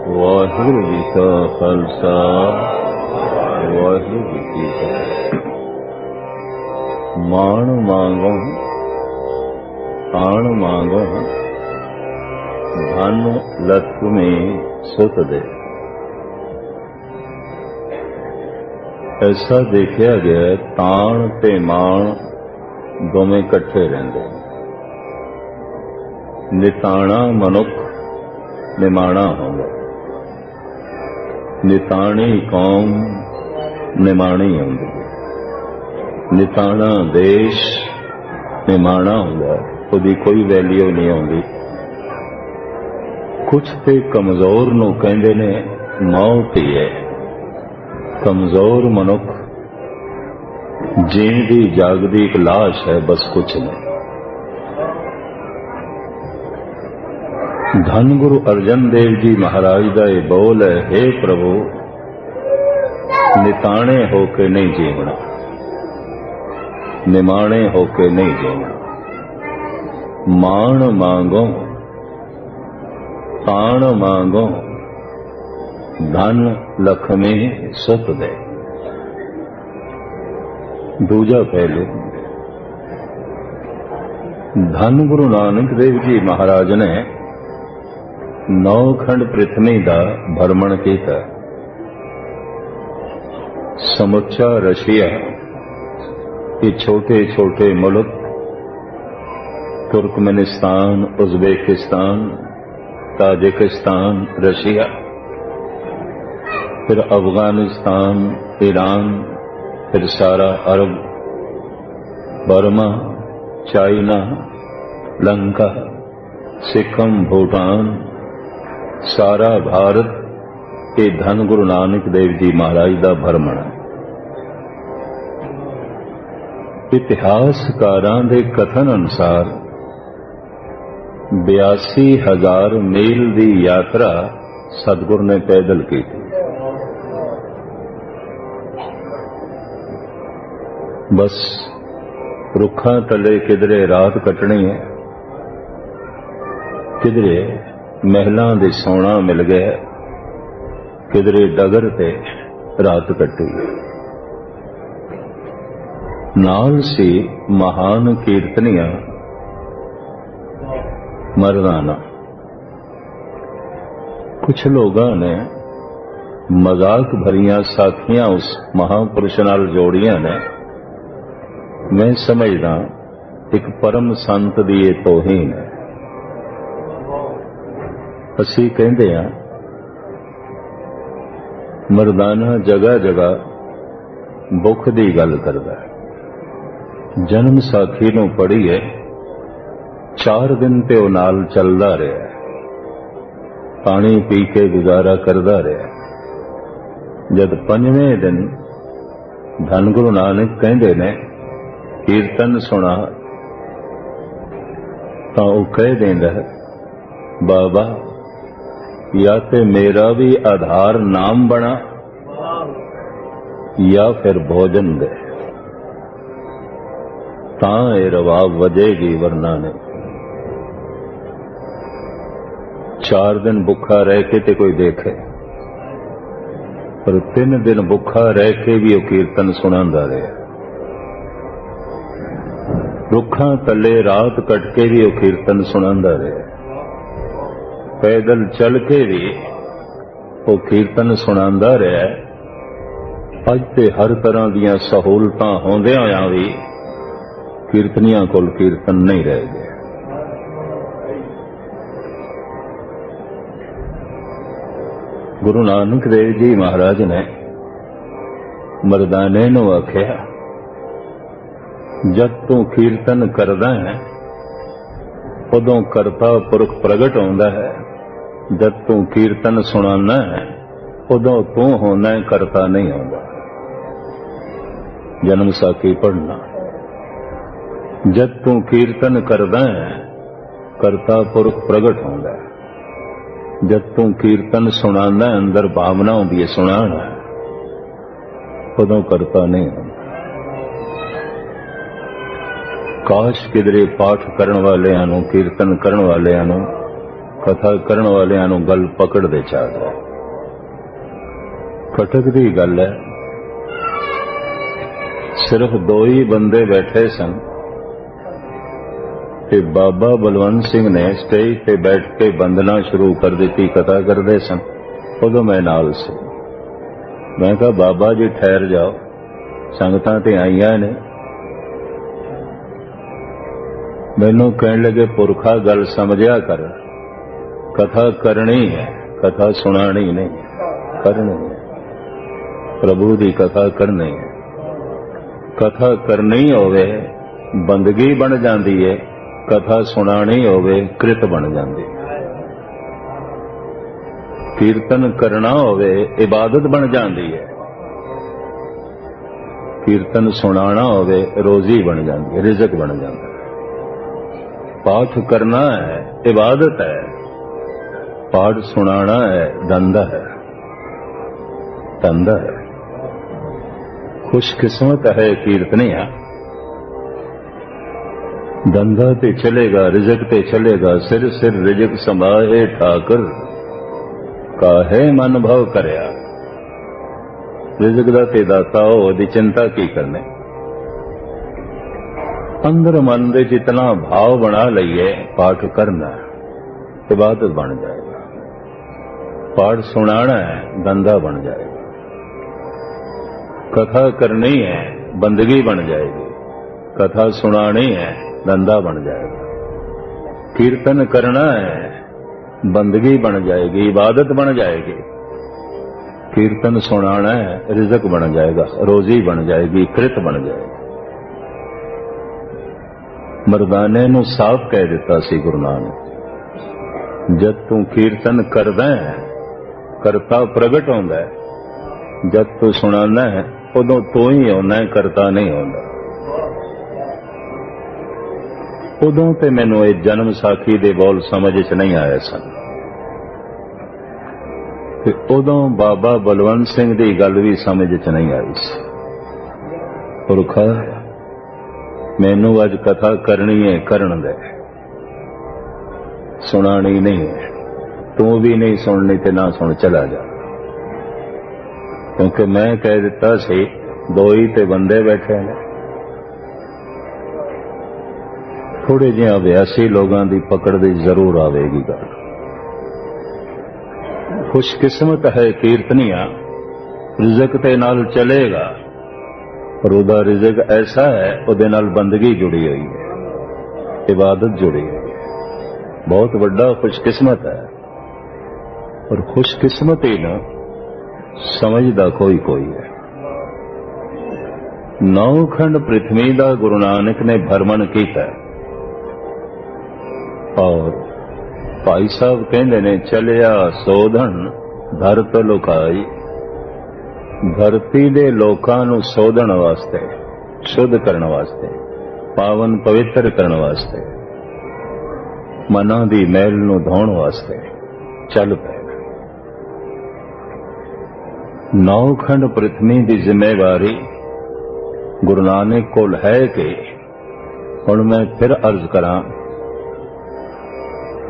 ਵਾਹਿਗੁਰੂ ਜੀ ਕਾ ਖਾਲਸਾ ਵਾਹਿਗੁਰੂ ਜੀ ਕੀ ਫਤਿਹ। ਮਾਣ ਮੰਗੋ ਆਣ ਮੰਗੋ ਧਨ ਲక్ష్ਮੀ ਸੁਤ ਦੇ। ऐसा देखा गया ताण ते माण दोवें इकट्ठे रहिंदे। निताणा मनुख निमाणा होंदा, निताणी कौम निमाणी होंदी, निताणा देश निमाणा होंदा, उसदी कोई वैल्यू नहीं होंदी। कुछ ते कमजोर नूं कहंदे ने मौत ही है। कमजोर मनुख जींदी जागदी एक लाश है, बस कुछ नहीं। धन गुरु अर्जन देव जी महाराज का यह बोल है, हे प्रभु निताणे होके नहीं जीवना, निमाणे होके नहीं जीवना। मान मांगो ताण मांगो धन लक्ष्मी सुत दे। दूजा पहलू, धन गुरु नानक देव जी महाराज ने 9 खंड पृथ्वी का भ्रमण किया। समुचा रशिया, ये छोटे छोटे मुल्क तुर्कमेनिस्तान, उज्बेकिस्तान, ताजिकिस्तान, रशिया, फिर अफगानिस्तान, ईरान, फिर सारा अरब, बर्मा, चाइना, लंका, सिक्किम, भूटान, सारा भारत, ये धन गुरु नानक देव जी महाराज का भ्रमण है। इतिहासकारां दे कथन अनुसार 82,000 मील की यात्रा सतगुरु ने पैदल की थी। बस रुखा तले किधरे रात कटनी है, किधरे महलों दे सोना मिल गया, किधरे डगर ते रात कटी। नाल सी महान कीर्तनियां मर्दाना। कुछ लोगों ने मजाक भरियां साखियां उस महापुरुष नाल जोड़ियां ने। मैं समझदा एक परम संत दी ये तौहीन है। असी कहते हैं मर्दाना जगह जगह बुख की गल करदा है। जन्म साखी नूं पढ़ीए 4 दिन ते ओ नाल चलदा रहा, पानी पी के गुजारा करदा रहा। जब 5वें दिन धन गुरु नानक कहंदे ने कीर्तन सुना, तो वह कह देंदा है, बाबा या ते मेरा भी आधार नाम बना या फिर भोजन दे, तां ये रवाब वजेगी, वरना नहीं। 4 दिन भुखा रह के ते कोई देखे, पर 3 दिन भुखा रह के भी वह कीर्तन सुनांदा रहा। रुखा तले रात कट के भी वह कीर्तन सुनांदा रहा। पैदल चल के भी वो कीर्तन सुनांदा रहा। अज ते हर तरह दियां सहूलतां होंदियां होइयां भी कीर्तनियां कोल कीर्तन नहीं रह गए। गुरु नानक देव जी महाराज ने मर्दाने नूं आख्या, जब तू कीर्तन करदा है उदों करता पुरख प्रगट होंदा है, जब तू कीर्तन सुनाना है उदों तू होना है, करता नहीं होंदा। जन्म साखी पढ़ना। जब तू कीर्तन करदा है करता पुरख प्रगट होंदा है, जब तू कीर्तन सुनाना है अंदर भावना होंदी है सुनाना है, उदों करता नहीं होंदा। काश किधरे पाठ करन वालियां नूं कीर्तन करन वालियां नूं कथा करन वालियां नूं गल पकड़दे चाहदा है। कटक दी गल है, सिर्फ दो ही बंदे बैठे सन कि बाबा बलवंत सिंह ने स्टेज पे बैठ के वंदना शुरू कर दी, कथा करते सन। उदों मैं नाल सी। मैं कहा बाबा जी ठहर जाओ, संगतां ते आईयां ने। मैनू कहण लगे पुरखा गल समझिया कर, कथा करनी है, कथा सुनानी नहीं, करनी है। प्रभु की कथा करनी है। कथा करनी होवे बंदगी बन जाती है, कथा सुनानी होवे कृत बन जाती है। कीर्तन करना होवे इबादत बन जाती है, कीर्तन सुनाना होवे रोजी बन जाती है, रिजक बन जाता है। पाठ करना है इबादत है, पाठ सुनाना है धंधा है, धंधा है। खुशकिस्मत है कीर्तनिया, धंधा ते चलेगा, रिजक ते चलेगा। सिर सिर रिजक संभाए ठाकर, काहे मन भव करया। रिजक दा ते दाता हो, दी चिंता की करने। अंदर मन दे जितना भाव बना लईए, पाठ करना इबादत बन जाएगा, पाठ सुनाना है धंधा बन जाएगा, कथा करनी है बंदगी बन जाएगी, कथा सुनानी है धंधा बन जाएगा, कीर्तन करना है बंदगी बन जाएगी, इबादत बन जाएगी, कीर्तन सुनाना है रिजक बन जाएगा, रोजी बन जाएगी, कृत बन जाएगी। मरदाने नूं साफ कह दिता सी गुरु नानक, जद तू कीर्तन करदा है करता प्रगट होंदा है, जद तू सुनाना है उदों तू ही होना है, करता नहीं होंदा। उदों ते मैनू ये जन्म साखी दे बोल समझ च नहीं आए सन। ते उदों बाबा बलवंत सिंह दी गल भी समझ च नहीं आई सी। पुरखा मैनू अज कथा करनी है, करन दे, सुनानी नहीं है। तू भी नहीं सुननी ते ना सुन, चला जा। क्योंकि मैं कह दिता सी दो ही ते बंदे बैठे ने। थोड़े जिहे अभ्यासी लोगों की पकड़ दी जरूर आवेगी गल। खुशकिस्मत है कीर्तनिया, रिजक ते नाल चलेगा, और उदा रिजक ऐसा है उहदे नाल बंदगी जुड़ी हुई है, इबादत जुड़ी हुई है। बहुत बड़ा खुशकिस्मत है। और खुशकिस्मती ना समझदा कोई कोई है। नौखंड पृथ्वी का गुरु नानक ने भ्रमण किया, और भाई साहब कहते ने चलिया सोधन धरत लुकाई। धरती दे लोकां नूं सोधन वास्ते, शुद्ध करने वास्ते, पावन पवित्र करने वास्ते, मनां दी मैल नूं धोण वास्ते चल पे। नौखंड पृथ्वी की जिम्मेवारी गुरु नानक कोल है कि हुण मैं फिर अर्ज करां,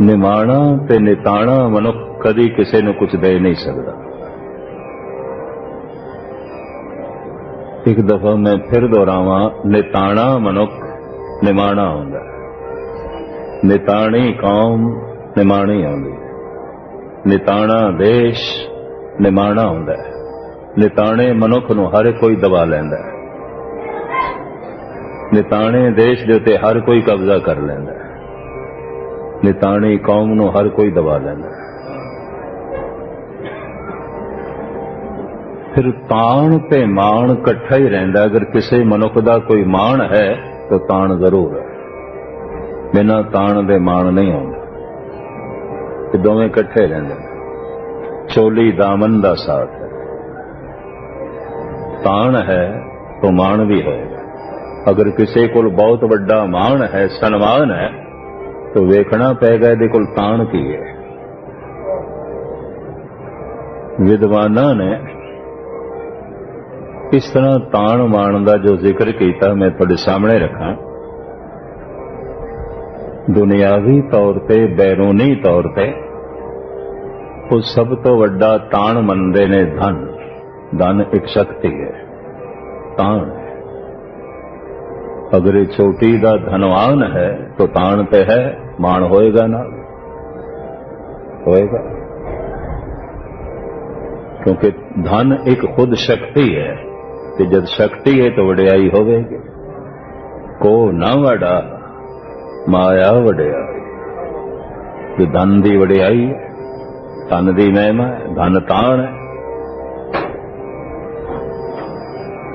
निमाणा ते निताणा मनुख कदी किसी नूं कुछ दे नहीं सकता। एक दफा मैं फिर दोहरावां, निताणा मनुख निमाणा हुंदा है, निताणी कौम निमाणी हुंदी है, निताणा देश निमाणा हुंदा है, निताणे मनुख नूं हर कोई दबा लैंदा है, निताणे देश दे उत्ते हर कोई कब्जा कर लैंदा है, निताणी कौम नूं हर कोई दबा लैंदा है। फिर ताण ते माण इकट्ठा ही रहिंदा। अगर किसी मनुख दा कोई माण है तो ताण जरूर है, बिना ताण दे माण नहीं आउंदा। दोवें इकट्ठे रहिंदे, चोली दामन दा साथ है। ताण है तो माण भी होएगा। अगर किसी को बहुत बड़ा मान है, सन्मान है, तो वेखना पेगा इहदे कोल ताण की है। विद्वाना ने इस तरह ताण मान का जो जिक्र किया मैं तुहाडे सामने रखा। दुनियावी तौर पर, बैरूनी तौर पर ਉਹ ਸਭ ਤੋਂ ਵੱਡਾ ਤਾਣ ਮੰਨਦੇ ਨੇ ਧਨ। ਧਨ ਇੱਕ ਸ਼ਕਤੀ ਹੈ, ਤਾਣ ਹੈ। अगर ये चोटी का धनवान है तो ताण पे है, मान होएगा ना, होएगा। क्योंकि धन एक खुद शक्ति है कि जब शक्ति है तो वड्याई होवेगी। को ना वड़ा माया वड्याई। जो धन दी वड्याई है, धन दी महिमा है, धन ताण है।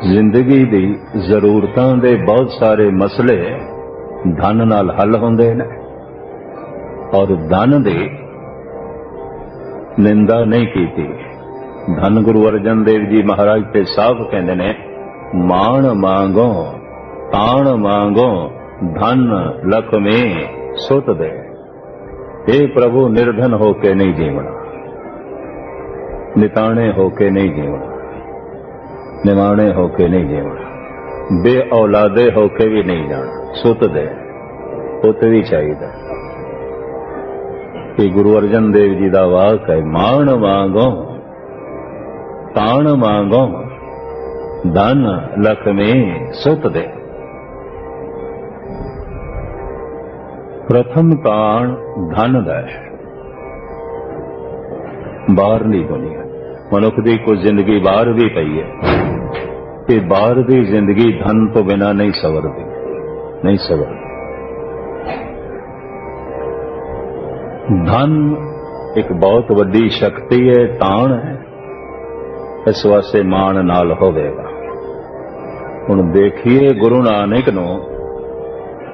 जिंदगी दी जरूरतां दे बहुत सारे मसले धन नाल हल होंदे ने, और धन दी निंदा नहीं कीती। धन गुरु अर्जन देव जी महाराज ते साफ कहंदे ने, मान मांगो ताण मांगो धन लक्ष्मी सुत दे। हे प्रभु, निर्धन होके नहीं जीवना, निताणे होके नहीं जीवना, निमाणे होके नहीं जीवना, बे औलादे होके भी नहीं जाना, सुत दे। पुत भी चाहिए। ये गुरु अर्जन देव जी का वाक है। मान मांगो ताण मांगो धन लक्ष्मी सुत दे। प्रथम ताण धन दा है। बाहरली दुनिया मनुख की कुछ जिंदगी बाहर भी पई है कि बाहर की जिंदगी धन तो बिना नहीं सवरती, नहीं सवरती। धन एक बहुत वड्डी शक्ति है, ताण है। इस वास्ते मान नाल होवेगा। हुण देखिए, गुरु नानक नूं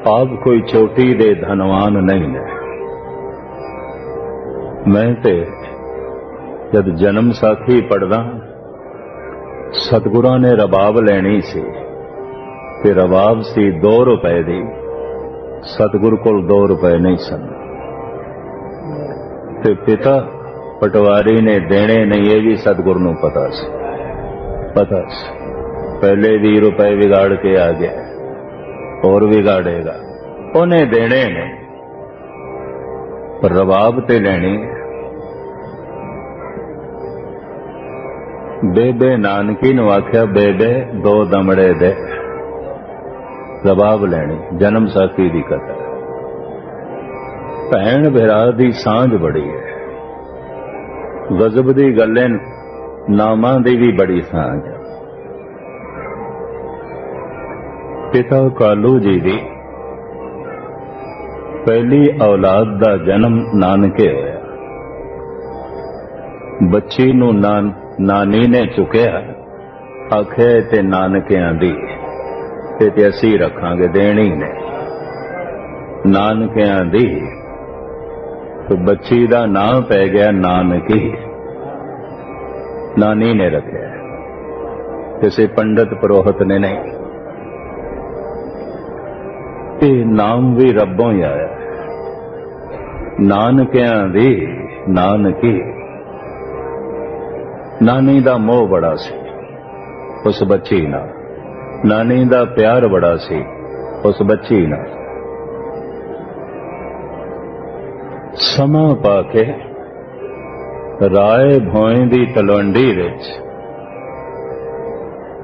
आप कोई चोटी दे धनवान नहीं ने। मैं ते जब जन्म साखी पढ़दा, सतगुरां ने रबाब लैनी सी ते रबाब सी 2 रुपए दी। सतगुर कोल 2 रुपए नहीं सन ते पिता पटवारी ने देने नहीं, ये भी सतगुर नूं पता सी, पता सी। पहले 20 रुपए बिगाड़ के आ गया, और बिगाड़ेगा, उन्हें देने ने, पर रबाब ते लैनी। बेबे नानकी नूं आख्या, बेबे 2 दमड़े दे। रबाब लैनी, जन्म साखी दी कथा। भैन भरा दी सांझ बड़ी है। गजब दी गल्ले नामां दी भी बड़ी सांझ। पिता कालू जी दी पहली औलाद दा जन्म नानके होया। बच्ची नूं नानी ने चुकया, आखे ते नानकियां दी ते असी रखांगे, देनी ने नानकियां दी। तो बच्ची दा नाम पै गया नानकी, नानी ने रखा, किसी पंडित पुरोहित ने नहीं। ये नाम भी रब्बों ही आया, नानकियां दी नानकी। नानी दा मोह बड़ा सी उस बच्ची नाल, नानी दा प्यार बड़ा सी उस बच्ची नाल। समा पाके राय भोए दी तलवंडी विच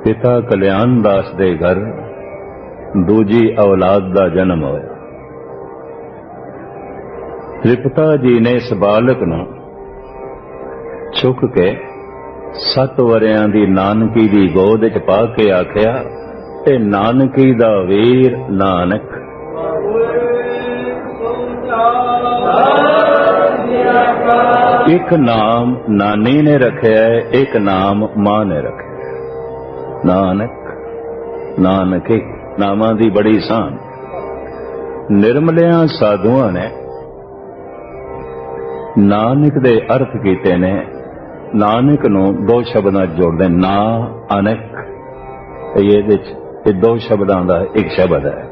पिता कल्याण दास दे घर दूजी औलाद दा जन्म होया। त्रिपता जी ने इस बालक नूं चुक के 7 वरियां दी नानकी दी गोद च पा के आख्या, ते नानकी दा वीर नानक। एक नाम नानी ने रखे है, एक नाम मां ने रखे है। नानक नानकी नामां दी बड़ी शान। निर्मलियां साधुआं ने नानक दे अर्थ कीते ने। नानक नूं 2 शब्दां जोड़दे, ना अनक। ये 2 शब्दां दा एक शब्द है।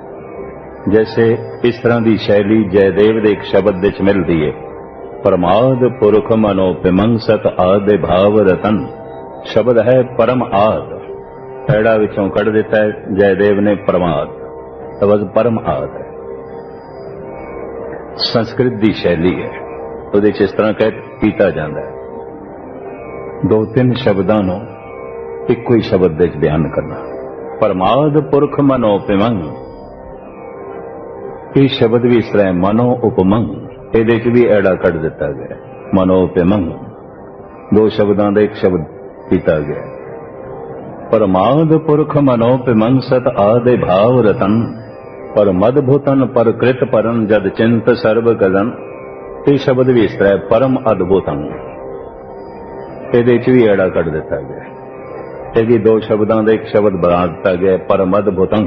जैसे इस तरह की शैली जयदेव दे एक शब्द विच मिलदी है, परमाद पुरख मनो पिमंसत आदि भाव रतन। शब्द है परम आद, पैड़ा विचों कढ़ दिता है जयदेव ने परमाद, लफ्ज़ परम आद है। संस्कृत की शैली है। ਉਹਦੇ 'ਚ ਇਸ ਤਰ੍ਹਾਂ ਕਹਿ ਕੀਤਾ ਜਾਂਦਾ ਹੈ, ਦੋ ਤਿੰਨ ਸ਼ਬਦਾਂ ਨੂੰ ਇੱਕੋ ਹੀ ਸ਼ਬਦ ਦੇ 'ਚ ਬਿਆਨ ਕਰਨਾ। ਪਰਮਾਦ ਪੁਰਖ ਮਨੋ ਉਪਮੰਗ, ਇਹ ਸ਼ਬਦ ਵੀ ਇਸ ਤਰ੍ਹਾਂ ਮਨੋ ਉਪਮੰਗ, ਇਹਦੇ 'ਚ ਵੀ ਐੜਾ ਕੱਢ ਦਿੱਤਾ ਗਿਆ, ਮਨੋ ਉਪਮੰਗ, ਦੋ ਸ਼ਬਦਾਂ ਦਾ ਇੱਕ ਸ਼ਬਦ ਕੀਤਾ ਗਿਆ। ਪਰਮਾਦ ਪੁਰਖ ਮਨੋ ਉਪਮੰਗ ਸਤ ਆਦਿ ਭਾਵ ਰਤਨ, ਪਰ ਮਦ ਭੂਤਨ ਪਰ ਕ੍ਰਿਤ ਪਰਨ ਜਦ ਚਿੰਤ ਸਰਬ ਗਗਨ, ਇਹ ਸ਼ਬਦ ਵੀ ਇਸ ਤਰ੍ਹਾਂ ਪਰਮ ਅਦਭੁਤੰ, ਇਹਦੇ 'ਚ ਵੀ ਐੜਾ ਕੱਢ ਦਿੱਤਾ ਗਿਆ। ਇਹ ਵੀ ਦੋ ਸ਼ਬਦਾਂ ਦਾ ਇੱਕ ਸ਼ਬਦ ਬਣਾ ਦਿੱਤਾ ਗਿਆ, ਪਰਮ ਅਦਭੁਤੰ,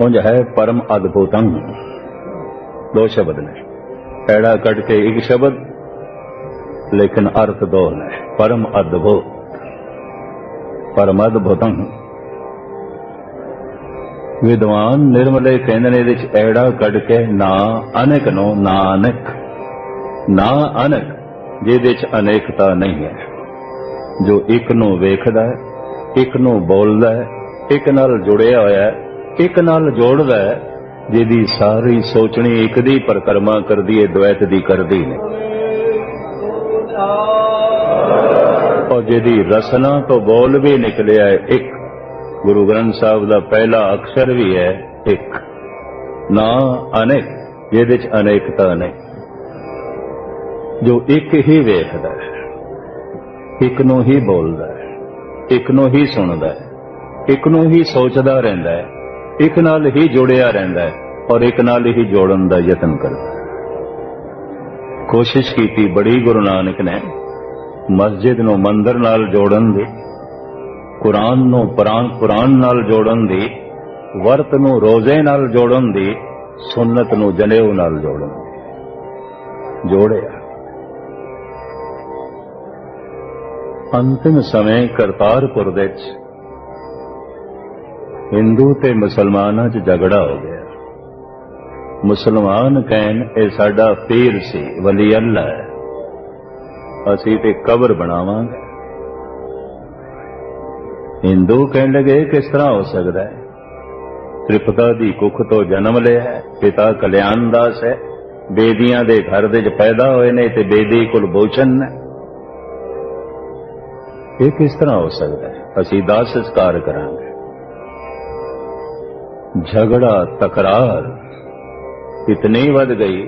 ਉਂਝ ਹੈ ਪਰਮ ਅਦਭੁਤੰ, ਦੋ ਸ਼ਬਦ ਨੇ, ਐੜਾ ਕੱਢ ਕੇ ਇੱਕ ਸ਼ਬਦ, ਲੇਕਿਨ ਅਰਥ ਦੋ ਨੇ, ਪਰਮ ਅਦਭੁਤ, ਪਰਮ ਅਦਭੁਤੰ। ਵਿਦਵਾਨ ਨਿਰਮਲੇ ਕਹਿੰਦੇ ਨੇ ਇਹਦੇ 'ਚ ਐੜਾ ਕੱਢ ਕੇ ਨਾ ਅਨੇਕ ਨੂੰ ਨਾਨਕ, ਨਾ ਅਨੇਕ, ਜਿਹਦੇ 'ਚ ਅਨੇਕਤਾ ਨਹੀਂ ਹੈ, ਜੋ ਇੱਕ ਨੂੰ ਵੇਖਦਾ ਹੈ, ਇੱਕ ਨੂੰ ਬੋਲਦਾ ਹੈ, ਇੱਕ ਨਾਲ ਜੁੜਿਆ ਹੋਇਆ ਹੈ, ਇੱਕ ਨਾਲ ਜੋੜਦਾ ਹੈ, ਜਿਹਦੀ ਸਾਰੀ ਸੋਚਣੀ ਇੱਕ ਦੀ ਪਰਿਕਰਮਾ ਕਰਦੀ ਹੈ, ਦੁਐਤ ਦੀ ਕਰਦੀ ਨਹੀਂ, ਔਰ ਜਿਹਦੀ ਰਸਨਾ ਤੋਂ ਬੋਲ ਵੀ ਨਿਕਲਿਆ ਹੈ ਇੱਕ, ਗੁਰੂ ਗ੍ਰੰਥ ਸਾਹਿਬ ਦਾ ਪਹਿਲਾ ਅਕਸ਼ਰ ਵੀ ਹੈ ਇੱਕ, ਨਾ ਅਨੇਕ, ਜਿਹਦੇ 'ਚ ਅਨੇਕਤਾ ਨਹੀਂ, ਜੋ ਇੱਕ ਹੀ ਵੇਖਦਾ ਹੈ, ਇੱਕ ਨੂੰ ਹੀ ਬੋਲਦਾ ਹੈ, ਇੱਕ ਨੂੰ ਹੀ ਸੁਣਦਾ ਹੈ, ਇੱਕ ਨੂੰ ਹੀ ਸੋਚਦਾ ਰਹਿੰਦਾ ਹੈ, ਇੱਕ ਨਾਲ ਹੀ ਜੁੜਿਆ ਰਹਿੰਦਾ ਹੈ, ਔਰ ਇੱਕ ਨਾਲ ਹੀ ਜੋੜਨ ਦਾ ਯਤਨ ਕਰਦਾ ਹੈ। ਕੋਸ਼ਿਸ਼ ਕੀਤੀ ਬੜੀ ਗੁਰੂ ਨਾਨਕ ਨੇ ਮਸਜਿਦ ਨੂੰ ਮੰਦਰ ਨਾਲ ਜੋੜਨ ਦੀ, ਕੁਰਾਨ ਨੂੰ ਕੁਰਾਨ ਨਾਲ ਜੋੜਨ ਦੀ, ਵਰਤ ਨੂੰ ਰੋਜ਼ੇ ਨਾਲ ਜੋੜਨ ਦੀ, ਸੁਨਨਤ ਨੂੰ ਜਨੇਊ ਨਾਲ ਜੋੜਨ ਦੀ, ਜੋੜਿਆ। ਅੰਤਿਮ ਸਮੇਂ ਕਰਤਾਰਪੁਰ ਦੇ ਵਿੱਚ ਹਿੰਦੂ ਤੇ ਮੁਸਲਮਾਨਾਂ 'ਚ ਝਗੜਾ ਹੋ ਗਿਆ। ਮੁਸਲਮਾਨ ਕਹਿਣ ਇਹ ਸਾਡਾ ਪੀਰ ਸੀ, ਵਲੀ ਅੱਲਾ ਹੈ, ਅਸੀਂ ਤੇ ਕਬਰ ਬਣਾਵਾਂਗੇ। ਹਿੰਦੂ ਕਹਿਣ ਲੱਗੇ ਕਿਸ ਤਰ੍ਹਾਂ ਹੋ ਸਕਦਾ ਹੈ, ਤ੍ਰਿਪਤਾ ਦੀ ਕੁੱਖ ਤੋਂ ਜਨਮ ਲਿਆ ਹੈ, ਪਿਤਾ ਕਲਿਆਣ ਦਾਸ ਹੈ, ਬੇਦੀਆਂ ਦੇ ਘਰ ਦੇ 'ਚ ਪੈਦਾ ਹੋਏ ਨੇ ਤੇ ਬੇਦੀ ਕੁਲਭੂਸ਼ਣ ਨੇ, ਇਹ ਕਿਸ ਤਰ੍ਹਾਂ ਹੋ ਸਕਦਾ ਹੈ, ਅਸੀਂ ਦਾਸ ਸੰਸਕਾਰ ਕਰਾਂਗੇ। ਝਗੜਾ ਤਕਰਾਰ ਇਤਨੀ ਵੱਧ ਗਈ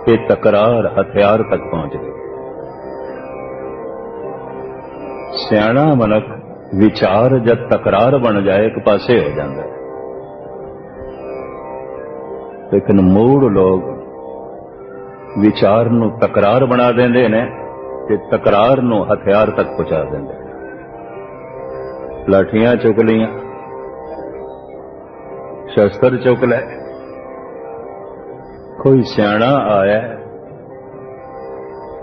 ਕਿ ਤਕਰਾਰ ਹਥਿਆਰ ਤੱਕ ਪਹੁੰਚ ਗਈ। ਸਿਆਣਾ ਮਨੁੱਖ ਵਿਚਾਰ ਜਦ ਤਕਰਾਰ ਬਣ ਜਾਏ ਇੱਕ ਪਾਸੇ ਹੋ ਜਾਂਦਾ ਹੈ, ਲੇਕਿਨ ਮੂੜ ਲੋਕ ਵਿਚਾਰ ਨੂੰ ਤਕਰਾਰ ਬਣਾ ਦਿੰਦੇ ਨੇ ਤੇ ਤਕਰਾਰ ਨੂੰ ਹਥਿਆਰ ਤੱਕ ਪਹੁੰਚਾ ਦਿੰਦੇ ਨੇ। ਲਾਠੀਆਂ ਚੁੱਕ ਲਈਆਂ, ਸ਼ਸਤਰ ਚੁੱਕ ਲੈ, ਕੋਈ ਸਿਆਣਾ ਆਇਆ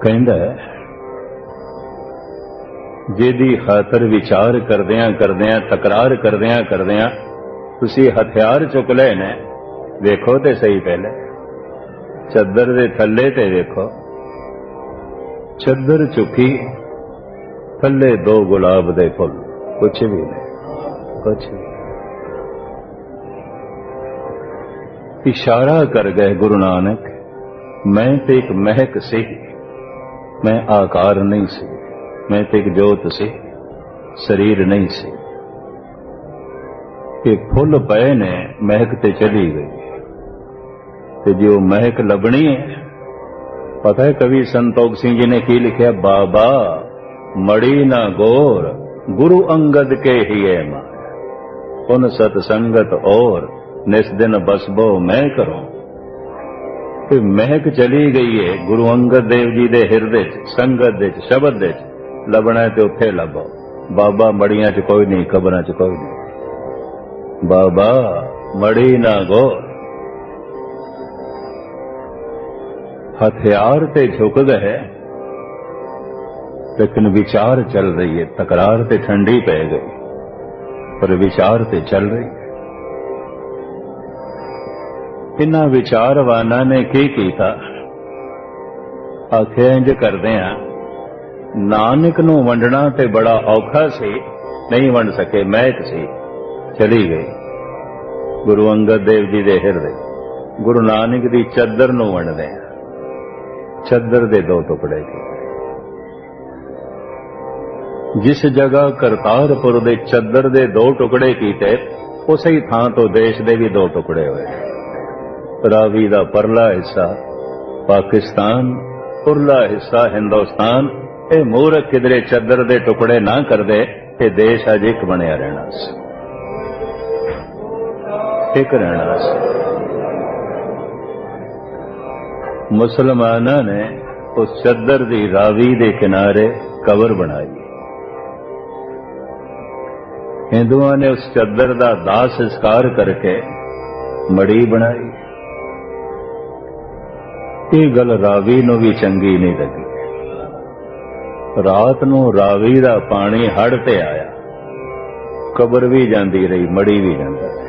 ਕਹਿੰਦਾ ਜਿਹਦੀ ਖਾਤਰ ਵਿਚਾਰ ਕਰਦਿਆਂ ਕਰਦਿਆਂ, ਤਕਰਾਰ ਕਰਦਿਆਂ ਕਰਦਿਆਂ ਤੁਸੀਂ ਹਥਿਆਰ ਚੁੱਕ ਲਏ ਨੇ, ਵੇਖੋ ਤੇ ਸਹੀ ਪਹਿਲੇ ਚੱਦਰ ਦੇ ਥੱਲੇ ਤੇ ਵੇਖੋ, ਚੱਦਰ ਚੁੱਕੀ, ਥੱਲੇ ਦੋ ਗੁਲਾਬ ਦੇ ਫੁੱਲ, ਕੁਛ ਵੀ ਨਹੀਂ, ਕੁਛ ਵੀ। ਇਸ਼ਾਰਾ ਕਰ ਗਏ ਗੁਰੂ ਨਾਨਕ, ਮੈਂ ਤੇ ਇੱਕ ਮਹਿਕ ਸੀ, ਮੈਂ ਆਕਾਰ ਨਹੀਂ ਸੀ, ਮੈਂ ਤੇ ਇੱਕ ਜੋਤ ਸੀ, ਸਰੀਰ ਨਹੀਂ ਸੀ। ਇਹ ਫੁੱਲ ਪਏ ਨੇ, ਮਹਿਕ ਤੇ ਚਲੀ ਗਈ, ਤੇ ਜੋ ਮਹਿਕ ਲੱਭਣੀ ਹੈ, ਪਤਾ ਹੈ ਕਵੀ ਸੰਤੋਖ ਸਿੰਘ ਜੀ ਨੇ ਕੀ ਲਿਖਿਆ, ਬਾਬਾ ਮੜੀ ਨਾ ਗੌਰ ਗੁਰੂ ਅੰਗਦ ਕੇ ਹੀ ਹੈ ਮਾਂ, ਉਨ ਸਤ ਸੰਗਤ ਔਰ ਨਿਸ ਦਿਨ ਬਸਬੋ ਮੈਂ ਕਰੂੰ। ਕਿ ਮਹਿਕ ਚਲੀ ਗਈ ਹੈ ਗੁਰੂ ਅੰਗਦ ਦੇਵ ਜੀ ਦੇ ਹਿਰਦੇ 'ਚ, ਸੰਗਤ ਦੇ 'ਚ, ਸ਼ਬਦ ਦੇ 'ਚ, ਲੱਭਣਾ ਤੇ ਉੱਥੇ ਲੱਭੋ। ਬਾਬਾ ਮੜੀਆਂ 'ਚ ਕੋਈ ਨਹੀਂ, ਕਬਰਾਂ 'ਚ ਕੋਈ ਨਹੀਂ, ਬਾਬਾ ਮੜੀ ਨਾ ਗੌਰ। ਹਥਿਆਰ ਤੇ ਝੁਕ ਗਏ, लेकिन विचार चल रही है, तकरार ते ठंडी पै गई, पर विचार ते चल रही है। इन्हां विचारवाना ने की कीता, आखे इंज करदे आ, नानक नूं वंडना ते बड़ा औखा सी, नहीं वंड सके, महक सी, चली गई। गुरु अंगद देव जी दे हिरदे गुरु नानक दी चद्दर नूं वंडदे आ, ਚੱਦਰ ਦੇ ਦੋ ਟੁਕੜੇ ਕੀਤੇ। ਜਿਸ ਜਗ੍ਹਾ ਕਰਤਾਰਪੁਰ ਦੇ ਚੱਦਰ ਦੇ ਦੋ ਟੁਕੜੇ ਕੀਤੇ, ਉਸੇ ਹੀ ਥਾਂ ਤੋਂ ਦੇਸ਼ ਦੇ ਵੀ ਦੋ ਟੁਕੜੇ ਹੋਏ। ਰਾਵੀ ਦਾ ਪਰਲਾ ਹਿੱਸਾ ਪਾਕਿਸਤਾਨ, ਉਰਲਾ ਹਿੱਸਾ ਹਿੰਦੁਸਤਾਨ। ਇਹ ਮੂਰਖ ਕਿਧਰੇ ਚੱਦਰ ਦੇ ਟੁਕੜੇ ਨਾ ਕਰਦੇ, ਇਹ ਦੇਸ਼ ਅੱਜ ਇੱਕ ਬਣਿਆ ਰਹਿਣਾ ਸੀ, ਇੱਕ ਰਹਿਣਾ ਸੀ। ਮੁਸਲਮਾਨਾਂ ਨੇ ਉਸ ਚੱਦਰ ਦੀ ਰਾਵੀ ਦੇ ਕਿਨਾਰੇ ਕਬਰ ਬਣਾਈ। ਹਿੰਦੂਆਂ ਨੇ ਉਸ ਚੱਦਰ ਦਾ ਦਾਹ ਸੰਸਕਾਰ ਕਰਕੇ ਮੜੀ ਬਣਾਈ। ਇਹ ਗੱਲ ਰਾਵੀ ਨੂੰ ਵੀ ਚੰਗੀ ਨਹੀਂ ਲੱਗੀ। ਰਾਤ ਨੂੰ ਰਾਵੀ ਦਾ ਪਾਣੀ ਹੜ੍ਹ ਤੇ ਆਇਆ, ਕਬਰ ਵੀ ਜਾਂਦੀ ਰਹੀ, ਮੜੀ ਵੀ ਜਾਂਦਾ ਰਹੀ।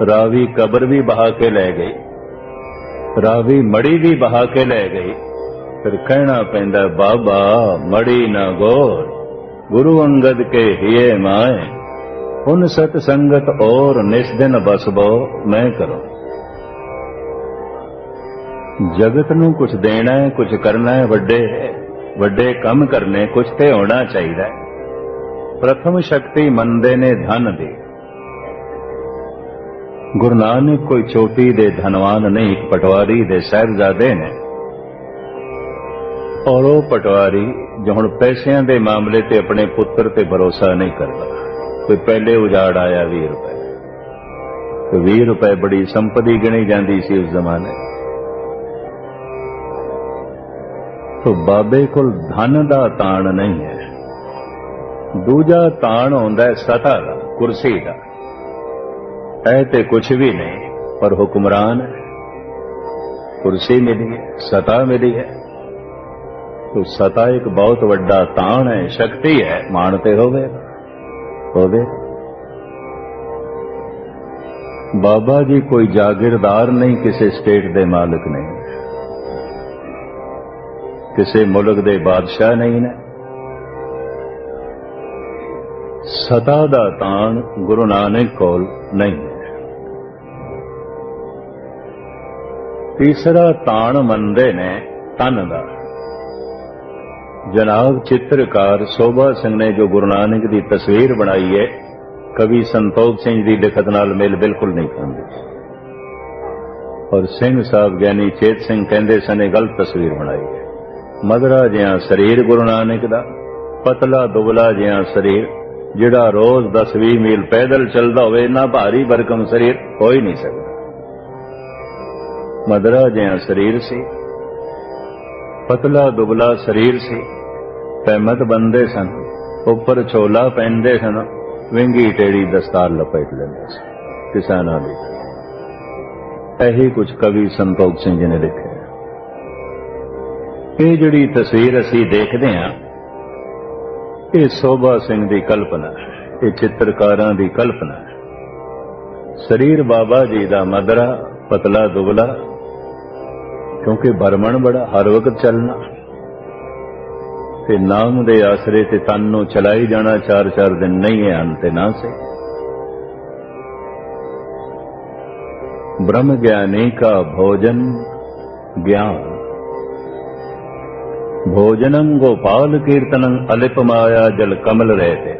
ਰਾਵੀ ਕਬਰ ਵੀ ਬਹਾ ਕੇ ਲੈ ਗਈ, ਰਾਵੀ ਮੜੀ ਵੀ ਬਹਾ ਕੇ ਲੈ ਗਈ। ਫਿਰ ਕਹਿਣਾ ਪੈਂਦਾ, ਬਾਬਾ ਮੜੀ ਨਾ ਗੋਰ, ਗੁਰੂ ਅੰਗਦ ਕੇ ਹੀਏ ਮਾਏ, ਉਨ ਸਤ ਸੰਗਤ ਔਰ ਨਿਸ ਦਿਨ ਬਸਬੋ ਮੈਂ ਕਰੋ। ਜਗਤ ਨੂੰ ਕੁਝ ਦੇਣਾ ਹੈ, ਕੁਝ ਕਰਨਾ ਹੈ, ਵੱਡੇ ਕੰਮ ਕਰਨੇ, ਕੁਝ ਤੇ ਹੋਣਾ ਚਾਹੀਦਾ। ਪ੍ਰਥਮ ਸ਼ਕਤੀ ਮੰਨਦੇ ਨੇ ਧਨ ਦੀ। ਗੁਰੂ ਨਾਨਕ ਕੋਈ ਚੋਟੀ ਦੇ ਧਨਵਾਨ ਨਹੀਂ, ਇੱਕ ਪਟਵਾਰੀ ਦੇ ਸਾਹਿਬਜ਼ਾਦੇ ਨੇ। ਔਰ ਉਹ ਪਟਵਾਰੀ ਜੋ ਹੁਣ ਪੈਸਿਆਂ ਦੇ ਮਾਮਲੇ ਤੇ ਆਪਣੇ ਪੁੱਤਰ ਤੇ ਭਰੋਸਾ ਨਹੀਂ ਕਰਦਾ। ਕੋਈ ਪਹਿਲੇ ਉਜਾੜ ਆਇਆ 20 ਰੁਪਏ, ਤੇ 20 ਰੁਪਏ ਬੜੀ ਸੰਪਤੀ ਗਿਣੀ ਜਾਂਦੀ ਸੀ ਉਸ ਜ਼ਮਾਨੇ। ਤੋ ਬਾਬੇ ਕੋਲ ਧਨ ਦਾ ਤਾਣ ਨਹੀਂ ਹੈ। ਦੂਜਾ ਤਾਣ ਹੁੰਦਾ ਸਤਾ ਦਾ, ਕੁਰਸੀ ਦਾ। ਇਹ ਤੇ ਕੁਛ ਵੀ ਨਹੀਂ, ਪਰ ਹੁਕਮਰਾਨ ਹੈ, ਕੁਰਸੀ ਮਿਲੀ ਹੈ, ਸਤਾ ਮਿਲੀ ਹੈ। तो सता एक बहुत वड्डा ताण है, शक्ति है, मानते होवे। बाबा जी कोई जागीरदार नहीं, किसी स्टेट दे मालिक नहीं, किसी मुल्क दे बादशाह नहीं ने। सता दा ताण गुरु नानक कोल नहीं है। तीसरा ताण मनदे ने तन दा। जनाब चित्रकार शोभा सिंह ने जो गुरु नानक की तस्वीर बनाई है, कवि संतोख सिंह की लिखत नाल मेल बिल्कुल नहीं खाती। और सिंह साहब ज्ञानी चेत सिंह कहते सने गलत तस्वीर बनाई है। मदरा जिहा शरीर गुरु नानक दा, पतला दुबला जिहा शरीर, जिहड़ा रोज 10-20 मील पैदल चलदा होवे, इन्ना भारी भरकम शरीर हो ही नहीं सकता। मदरा जिहा शरीर सी, पतला दुबला शरीर सी, पैमत बनते सन, उपर छोला पहनते सन, विंगी टेढ़ी दस्तार लपेट लेंदे सन किसानां दी। यही कुछ कवि संतोख सिंह जी ने लिखे। ये जिहड़ी तस्वीर असीं देखदे हां, ये शोभा सिंह दी कल्पना है, ये चित्रकारां दी कल्पना है। शरीर बाबा जी दा मदरा, पतला दुबला, क्योंकि भरमण बड़ा, हर वक्त चलना ते नाम दे आसरे ते तन नूं चलाई जाना। 4-4 दिन नहीं है अंत ना से। ब्रह्म ज्ञानी का भोजन ज्ञान, भोजनम गोपाल कीर्तनम अलिप माया जल कमल रहते।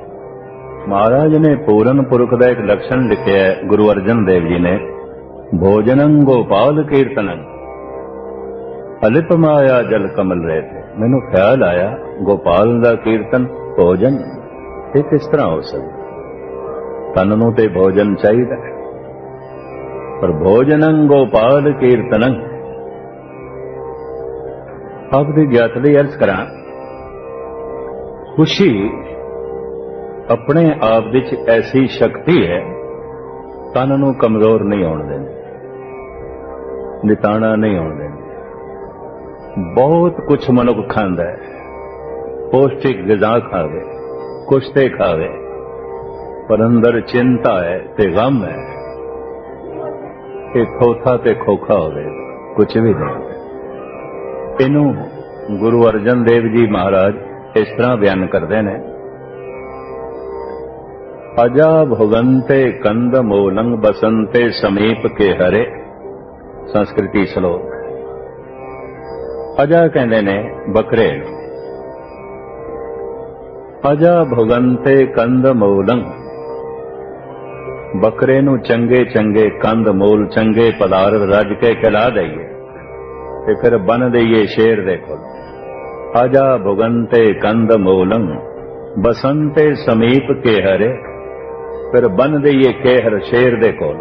महाराज ने पूरन पुरख का एक लक्षण लिखा है, गुरु अर्जन देव जी ने, भोजनम गोपाल कीर्तनम अलिप माया जल कमल रहते। मैनू ख्याल आया, गोपाल का कीर्तन भोजन ये किस तरह हो सकता? तन नूं ते भोजन चाहिए, पर भोजनं गोपाल कीर्तनं। आप दी ज्ञात लई अर्ज करा, खुशी अपने आप विच ऐसी शक्ति है, तन नूं कमजोर नहीं होण देंदी, निताना नहीं होण देंदी। बहुत कुछ मनुख खांदा है, पौष्टिक ग़िज़ा खावे, कुछ ते खावे, पर अंदर चिंता है ते गम है। ये थोथा ते खोखा होवे, कुछ भी नहीं। इनू गुरु अर्जन देव जी महाराज इस तरह बयान करते हैं, अजा भुगंते कंद मूलंग बसंते समीप के हरे। संस्कृति श्लोक। अजा कहते ने बकरे नूं। अजा भुगंते कंद मूलं, बकरे नूं चंगे चंगे कंद मूल चंगे पदार्थ रज के खिला दईए ते फिर बन दईए शेर दे कोल। अजा भुगंते कंद मूलं बसंते समीप के हरे, फिर बन दईए केहर शेर दे कोल।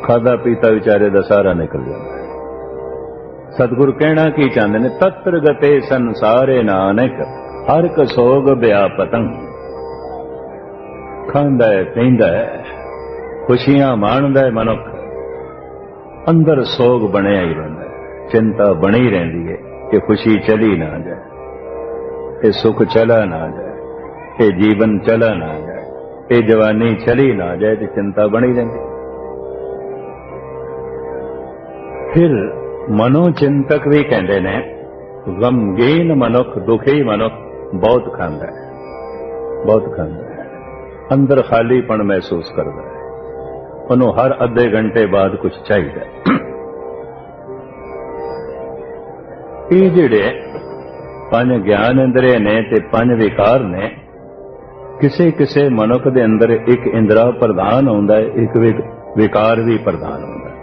खादा पीता विचारे दा सारा निकल जाता है। सतगुरु कहना की चाहते ने, तत्र गते संसारे नानक हर कसोग व्यापतंग। खांदा है पींदा है खुशियां माणदा है मनुख, अंदर सोग बनिया ही रहिंदा है, चिंता बनी रहिंदी है कि खुशी चली ना जाए, ये सुख चला ना जाए, ये जीवन चला ना जाए, ये जवानी चली ना जाए, तो चिंता बनी रहिंदी। फिर मनोचिंतक भी कहते ने, गमगीन मनुख दुखी मनुख बहुत खांदा है, बहुत खांदा है, अंदर खालीपन महसूस करता है, उन्होंने हर अद्धे घंटे बाद कुछ चाहिए। ये जिहड़े पंज ज्ञान इंद्रिय ने ते पंज विकार ने, किसे किसे मनुख दे अंदर एक इंद्रा प्रधान होंदा है, एक विकार भी प्रधान होंदा है।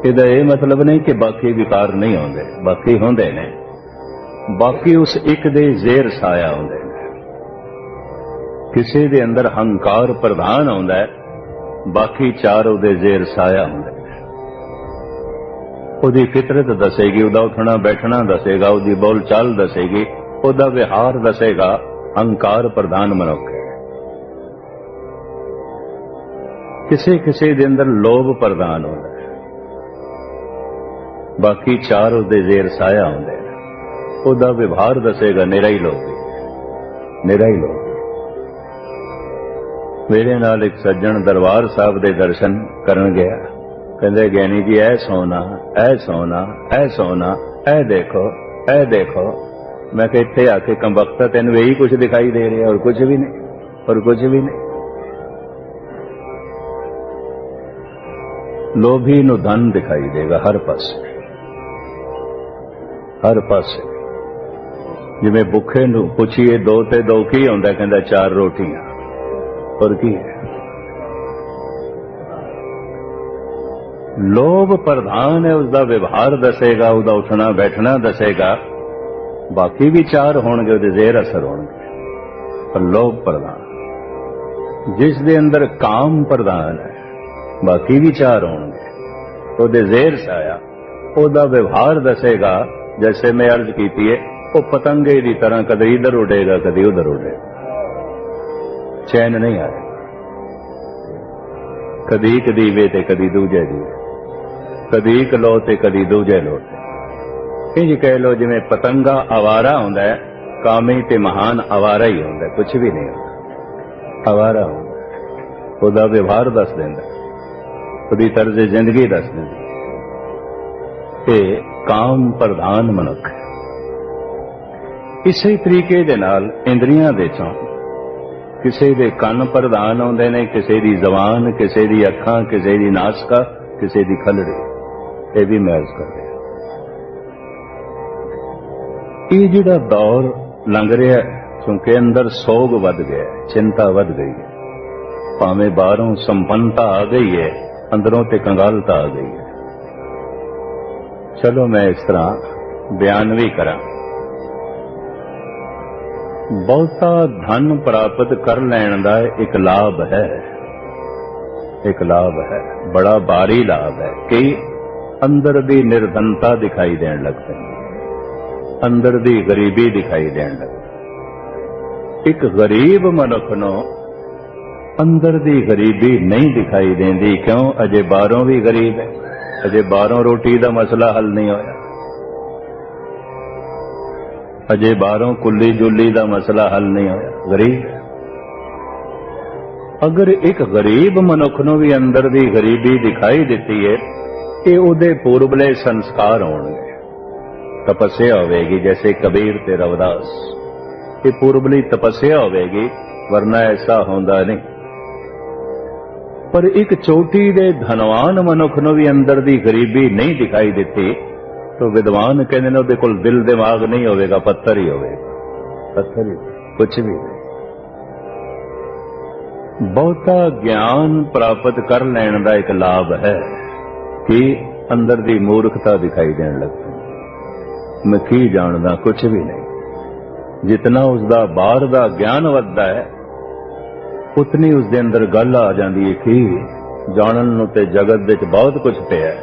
ਇਹਦਾ ਇਹ ਮਤਲਬ नहीं कि बाकी विकार नहीं होंदे, बाकी होंदे ने, बाकी उस एक दे जेर साया होंदे ने। किसी दे अंदर हंकार प्रधान होंदा है, बाकी चार उहदे जेर साया होंदे ने। उहदी फितरत दसेगी, उहदा उठना बैठना दसेगा, उहदी बोल चाल दसेगी, उहदा विहार दसेगा। हंकार प्रधान मनुख है। किसी किसी दे अंदर लोभ प्रधान होंदा है, बाकी चार उसदे जेर साया होंदे ने। उहदा विवहार दसेगा निरा ही लोभी, निरा ही लोभी। मेरे नाल एक सज्जन दरबार साहब दे दर्शन करन गया, कहंदे ज्ञानी जी ऐ सोना, ऐ सोना, ऐ सोना, ऐ देखो, ऐ देखो। मैं कहा इत्थे आके कंबख्ता तैनूं यही कुछ दिखाई दे रहा और कुछ भी नहीं, और कुछ भी नहीं। लोभी नूं धन दिखाई देगा हर पासे, हर पासे। जिवें भुखे नूं पुछीए दो ते दो की हुंदा, कहंदा चार रोटियां, और की है। लोभ प्रधान है, उसका व्यवहार दसेगा, उसका उठना बैठना दसेगा। बाकी भी चार होणगे, उहदे जेर असर होणगे, पर लोभ प्रधान। जिस दे अंदर काम प्रधान है, बाकी भी चार होणगे, उहदे जेर साया, उहदा व्यवहार दसेगा। जैसे मैं अर्ज की है, वो पतंगे की तरह कदे इधर उड़ेगा कदे उधर उड़ेगा, चैन नहीं आएगा। कदी एक दीवे ते कदी दूजे दीवे, कदी एक लो ते कदी दूजे लो। इंज कह लो जिवें पतंगा आवारा होंदा है, कामी ते महान आवारा ही होंदा है, कुछ भी नहीं होंदा, आवारा होंदा है। उहदा व्यवहार दस देंदा, उहदी तर्ज जिंदगी दस देंदा। ये काम प्रधान मनुख है। इसी तरीके दे नाल इंद्रियां दे चों किसी दे कन प्रधान होंदे ने, किसी दी जबान, किसी दी अखां, किसी दी नासका, किसी दी खलड़ी। ये भी महज कर रहे। ये जिहड़ा दौर लंघ रहा है, क्योंकि अंदर सोग वध गया, चिंता वध गई है, भावें बाहरों संपन्नता आ गई है, अंदरों ते कंगालता आ गई है। चलो मैं इस तरह बयान भी करा। बहुता धन प्राप्त कर लैण दा एक लाभ है, एक लाभ है, बड़ा भारी लाभ है कि अंदर दी निर्धनता दिखाई देन लग पैंदी, अंदर दी गरीबी दिखाई देन लग। एक गरीब मनुख नूं अंदर दी गरीबी नहीं दिखाई देंदी, क्यों? अजे बाहरों भी गरीब है, अजे बाहरों रोटी का मसला हल नहीं होया, अजे बाहरों कुली जुली का मसला हल नहीं होया, गरीब। अगर एक गरीब मनुख नूं भी अंदर दी गरीबी दिखाई दिती है, कि उहदे पूर्वले संस्कार होणगे, तपस्या होवेगी, जैसे कबीर ते रविदास, ये पूर्वली तपस्या होवेगी, वरना ऐसा होंदा नहीं। पर एक चोटी दे धनवान मनुख नूं भी अंदर दी गरीबी नहीं दिखाई देती तो विद्वान कहते हैं उहदे कोल दिल दिमाग नहीं होवेगा, पत्थर ही होवेगा, पत्थर ही, कुछ भी नहीं। बहुता ज्ञान प्राप्त कर लैण दा एक लाभ है कि अंदर दी मूर्खता दिखाई देने लगती। मैं की जानदा, कुछ भी नहीं। जितना उसका बाहर का ज्ञान वधदा है उतनी उसके अंदर गल आ जाती है कि जानन नूं ते जगत विच बहुत कुछ पिया है,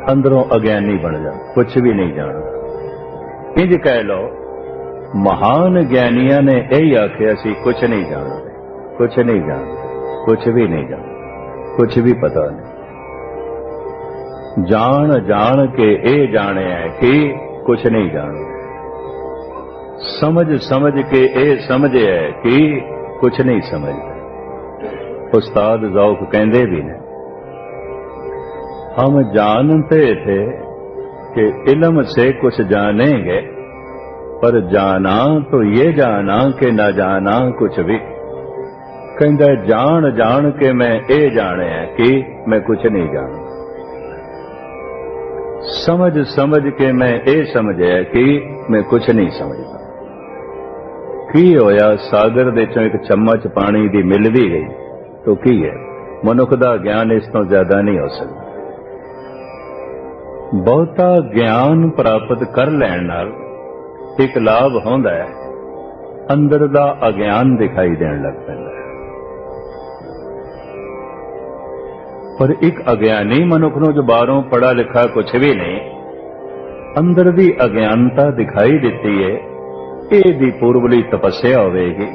अंदरों अज्ञानी बन जा, कुछ भी नहीं जानता। इंज कह लो महान ज्ञानियों ने यही आख्या सी कुछ नहीं जानते, कुछ नहीं जानते, कुछ भी नहीं जानते, कुछ भी पता नहीं। जान जान के ये जाने है कि कुछ नहीं जानते, समझ समझ के ये समझे है कि कुछ नहीं समझते। उस्ताद ज़ौक़ कहते भी ने, हम जानते थे कि इल्म से कुछ जानेंगे, पर जाना तो ये जाना कि न जाना कुछ भी। कहता जान जान के मैं ये जाने है कि मैं कुछ नहीं जानता, समझ समझ के मैं ये समझे कि मैं कुछ नहीं समझता। की होया सागर दे चों एक चम्मच पानी दी मिल भी गई तो की है, मनुख दा ज्ञान इस तो ज्यादा नहीं हो सकता। बहुता ज्ञान प्राप्त कर लैण नाल एक लाभ होंदा है, अंदर दा अज्ञान दिखाई देण लग पैंदा है। पर एक अज्ञानी मनुख नूं जो बाहरों पढ़ा लिखा कुछ भी नहीं, अंदर दी अज्ञानता दिखाई दिती है, ਇਹਦੀ पूर्वली तपस्या होगी,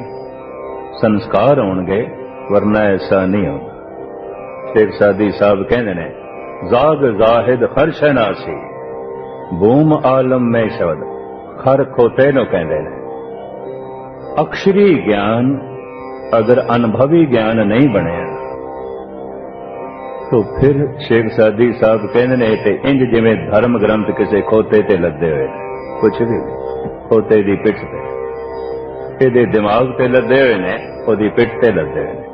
संस्कार होंगे, वरना ऐसा नहीं होगा। शेख सादी साहब कहते ने, जाग जाहिद खर शनासी बूम आलम में शब्द खर खोते नो कहते ने। अक्षरी ज्ञान अगर अनुभवी ज्ञान नहीं बने तो फिर शेख सादी साहब कहते ने ते इंज जिवें धर्म ग्रंथ किसी खोते ते लदे हुए, कुछ भी खोते दी पिठ ते, ਇਹਦੇ दिमाग ते लदे हुए ने, ਉਹਦੀ पिठ ते लदे हुए ने।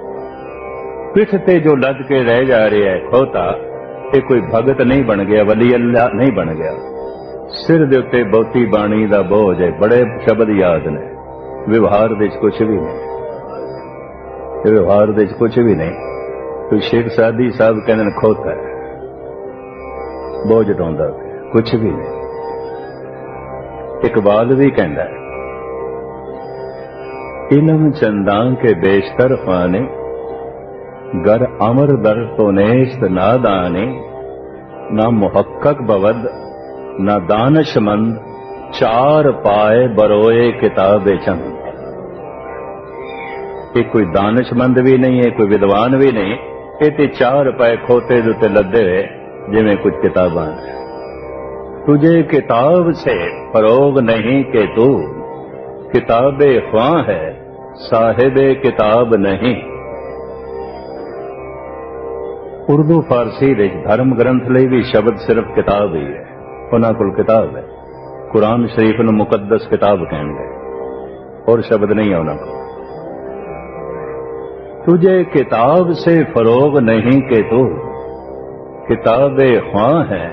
पिठ ते जो लद के रह जा रहा है खोता, ये कोई भगत नहीं बन गया, वली अल्लाह नहीं बन गया। सिर दे उत्ते बहुती बाणी दा बोझ है, बड़े शब्द याद ने, व्यवहार दे कुछ भी नहीं, व्यवहार दे कुछ भी नहीं। तो शेख सादी साहब कहते खोता है, बोझ ढोंदा कुछ भी नहीं। इकबाल भी कहता है, इलम चंदा के बेशतर फाने गर अमर दर तो नेस्त नादाने, ना मुहक्कक बवद ना दानशमंद चार पाए बरोए किताबे चंद। ये कोई दानशमंद भी नहीं है, कोई विद्वान भी नहीं, ये ते चार पाए खोते दे उत्ते लदे हुए जिवें कुछ किताबां। तुझे किताब से फरोग नहीं कि तू किताबे ख्वां है, साहिबे किताब नहीं। उर्दू फारसी दे धर्म ग्रंथ लई भी शब्द सिर्फ किताब ही है, उन्हां कोल किताब है। कुरान शरीफ नूं मुकद्दस किताब कहणगे, और शब्द नहीं है उन्हां कोल। तुझे किताब से फरोग नहीं कि तू किताबे ख्वां है,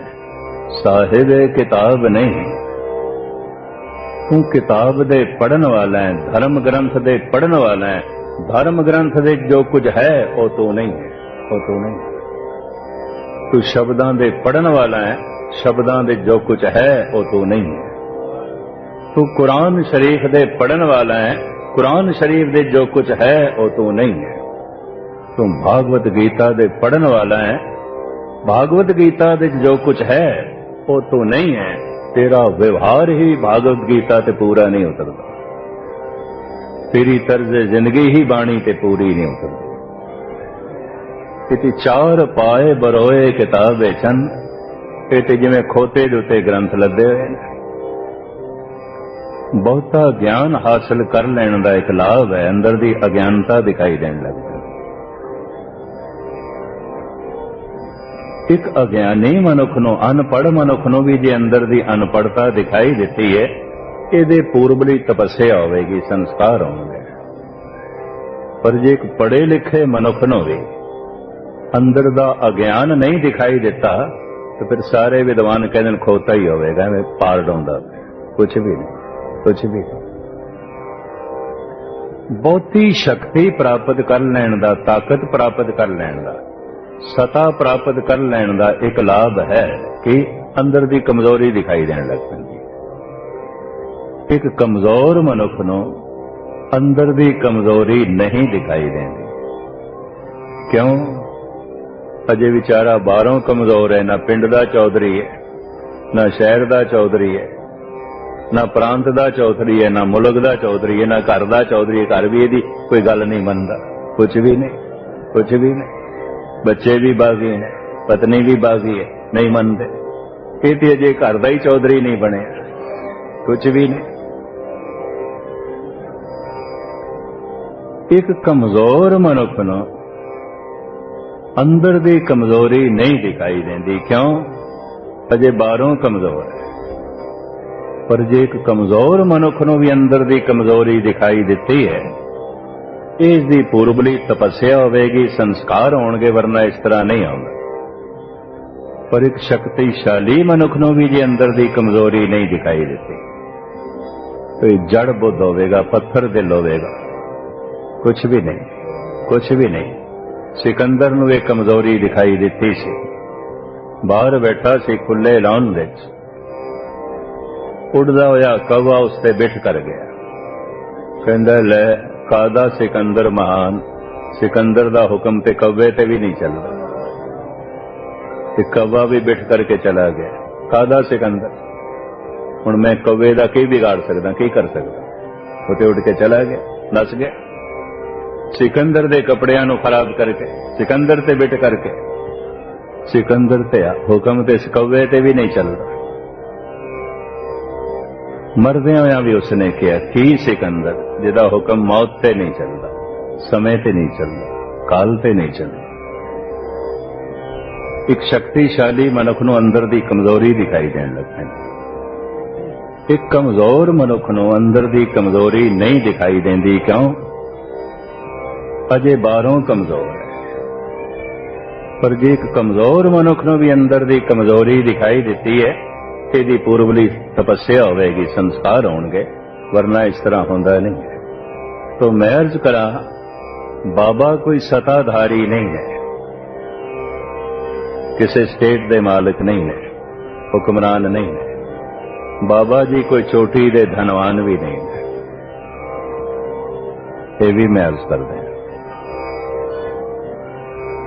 साहिबे किताब नहीं। तू किताब दे पढ़न वाला है, धर्म ग्रंथ दे पढ़न वाला है, धर्म ग्रंथ दे जो कुछ है वो तू नहीं है, वो तू नहीं। तू शब्दां दे पढ़न वाला है, शब्दां दे जो कुछ है वो तू नहीं है। तू कुरान शरीफ दे पढ़न वाला है, कुरान शरीफ दे जो कुछ है वो तू नहीं है। तू भागवत गीता दे पढ़न वाला है, भागवत गीता दे जो कुछ है वो तू नहीं है। तेरा व्यवहार ही भागवत गीता ते पूरा नहीं उतरता, तेरी तर्ज जिंदगी ही बाणी ते पूरी नहीं उतरती। इति चार पाए बरोए किताबे चंद, इति जिवें खोते दे उत्ते ग्रंथ लदे हुए ने। बहुता ज्ञान हासिल कर लैण दा एक लाभ है, अंदर दी अज्ञानता दिखाई देने लगती। एक अज्ञानी मनुख नूं, अनपढ़ मनुख नूं भी जे अंदर दी अनपढ़ता दिखाई देती है, इहदे पूर्वली तपस्या होवेगी, संस्कार होंगे। पर जे एक पढ़े लिखे मनुख नूं भी अंदर दा अज्ञान नहीं दिखाई देता तो फिर सारे विद्वान कहते खोता ही होवेगा, मैं पार डाउंदा, कुछ भी नहीं, कुछ भी नहीं। बहुती शक्ति प्राप्त कर लैण दा, ताकत प्राप्त कर लैण दा, सता प्राप्त कर लैण दा एक लाभ है कि अंदर दी कमजोरी दिखाई देने लग पैंदी। एक कमजोर मनुख नूं अंदर दी कमजोरी नहीं दिखाई देती। क्यों? अजे विचारा बाहरों कमजोर है, ना पिंड दा चौधरी है, ना शहर दा चौधरी है, ना प्रांत दा चौधरी है, ना मुल्क दा चौधरी है, ना घर दा चौधरी है। घर भी यदि कोई गल नहीं मनता, कुछ भी नहीं, कुछ भी नहीं। बच्चे भी बागी हैं, पत्नी भी बागी है, नहीं मनते। ये तो अजे घर दा ही चौधरी नहीं बने, कुछ भी नहीं। एक कमजोर मनुख नूं अंदर दी कमजोरी नहीं दिखाई देती। क्यों? अजे बाहरों कमजोर है। पर जे एक कमजोर मनुख नूं भी अंदर दी कमजोरी दिखाई दिती है, इसकी पूर्वली तपस्या होगी, संस्कार होणगे, वरना इस तरह नहीं आउंदा। पर एक शक्तिशाली मनुख नूं भी जे अंदर दी कमजोरी नहीं दिखाई देती तो जड़ बुद्ध होवेगा, पत्थर दिल होवेगा, कुछ भी नहीं, कुछ भी नहीं। सिकंदर नूं एक कमजोरी दिखाई दिती सी, बाहर बैठा सी खुले लॉन विच, उड़दा होया कौवा उसते बिठ कर गया। कहंदा लै कादा सिकंदर महान, सिकंदर दा हुक्म ते कौवे ते भी नहीं चलदा, ते कौवा भी बिठ करके चला गया। कादा सिकंदर, हुण मैं कौवे दा की बिगाड़ सकदा, की कर सकदा? वो ते उड़ के चला गया, नस गया। सिकंदर दे कपड़ियां नूं खराब करके, सिकंदर ते बिठ करके, सिकंदर ते हुक्म ते कौवे ते भी नहीं चलदा। मरदियां होया भी उसने किया की सिकंदर जिहदा हुक्म मौत ते नहीं चलदा, समय ते नहीं चलदा, काल ते नहीं चलदा। एक शक्तिशाली मनुख नूं अंदर दी कमजोरी दिखाई देण लग पैंदी। एक कमजोर मनुख नूं अंदर दी कमजोरी नहीं दिखाई देंदी। क्यों? अजे बाहरों कमजोर है। पर जे एक कमजोर मनुख नूं भी अंदर दी कमजोरी दिखाई दिती है, ਇਹਦੀ पूर्वली तपस्या होगी, संस्कार होणगे, वरना इस तरह होंदा नहीं है। तो मैं अर्ज करा, बाबा कोई सत्ताधारी नहीं है, किसी स्टेट दे मालिक नहीं है, हुक्मरान नहीं है। बाबा जी कोई चोटी दे धनवान भी नहीं है, ये भी मैं अर्ज कर दें।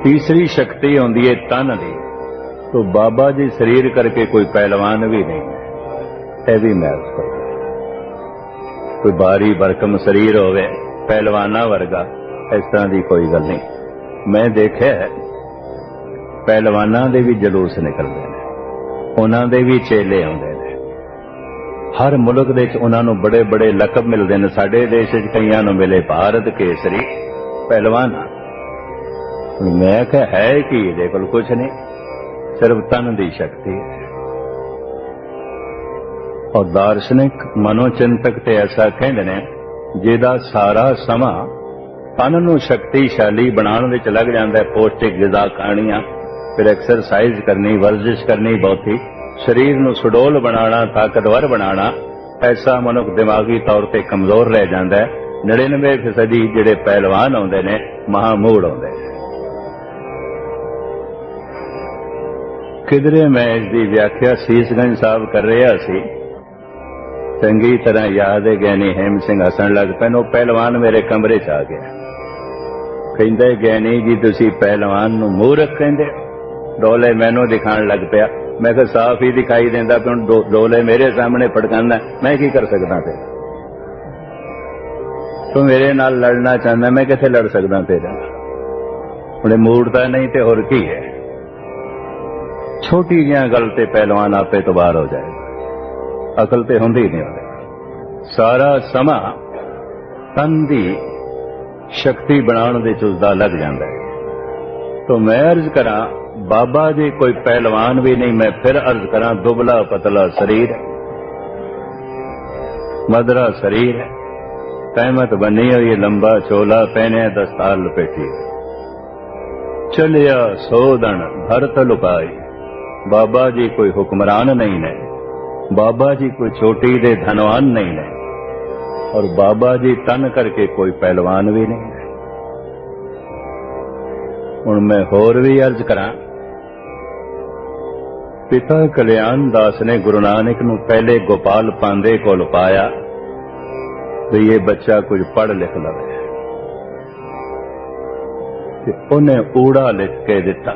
तीसरी शक्ति होंदी है तन दी, तो बाबा जी शरीर करके कोई पहलवान भी नहीं है, यह भी मैं अर्ज कर दें। कोई भारी भरकम शरीर होवे पहलवाना वर्गा, इस तरह की कोई गल नहीं। मैं देखा पहलवाना दे भी जलूस निकलते हैं, उन्हां दे भी चेले आउंदे ने। हर मुल्क दे उन्हां नूं बड़े बड़े लकब मिलते हैं। साडे देश कईयां नूं मिले भारत केसरी पहलवान। मैं कहा है कि इहदे कोल कुछ नहीं, सिर्फ तन की शक्ति है। और दार्शनिक मनोचिंतक ते ऐसा कहते हैं, जिहदा सारा समा तन नूं शक्तिशाली बनाने विच लग जाता है। पौष्टिक गिज़ा खाणियां, फिर एक्सरसाइज करनी, वर्जिश करनी, बहुती शरीर नूं सुडोल बनाना, ताकतवर बनाना, ऐसा मनुख दिमागी तौर पर कमजोर रह जाता है। 99% जिहड़े पहलवान आउंदे ने महामूड़ आउंदे ने। किधरे मैं इसकी व्याख्या सीसगंज साहब कर रहा सी, चंगी तरह याद है, ज्ञानी हेम सिंह हसन लग पैन। वो पहलवान मेरे कमरे च आ गया, कहंदा ज्ञानी जी तुसी पहलवान नूं मूर्ख कहंदे, डोले मैनू दिखाण लग पिया। मैं कहा साफ ही दिखाई देंदा कि हुण डोले मेरे सामने फड़कांदा, मैं की कर सकदा? ते तू मेरे नाल लड़ना चाहता, मैं किथे लड़ सकदा तेरे नाल? हुणे मूर्खता नहीं ते होर की है? छोटी जिहा गल ते पहलवान आपे तो बाहर हो जाएगा, अकल ते हुंदी नहीं होंदी। सारा समा तन दी शक्ति बनाने दे उसदा लग जाता है। तो मैं अर्ज करा, बाबा जी कोई पहलवान भी नहीं। मैं फिर अर्ज करा, दुबला पतला शरीर, मदरा शरीर है, तहमत बनी हुई, लंबा चोला पहने, दस्तार लपेटी, चलिया सोदन भरत लुकाई। बाबा जी कोई हुक्मरान नहीं ने, बाबा जी कोई चोटी दे धनवान नहीं ने, और बाबा जी तन करके कोई पहलवान भी नहीं है। हुण मैं होर भी अर्ज करा, पिता कल्याण दास ने गुरु नानक नूं पहले गोपाल पांदे कोल पाया भी ये बच्चा कुछ पढ़ लिख लवे, ते उन्हें ऊड़ा लिख के दिता।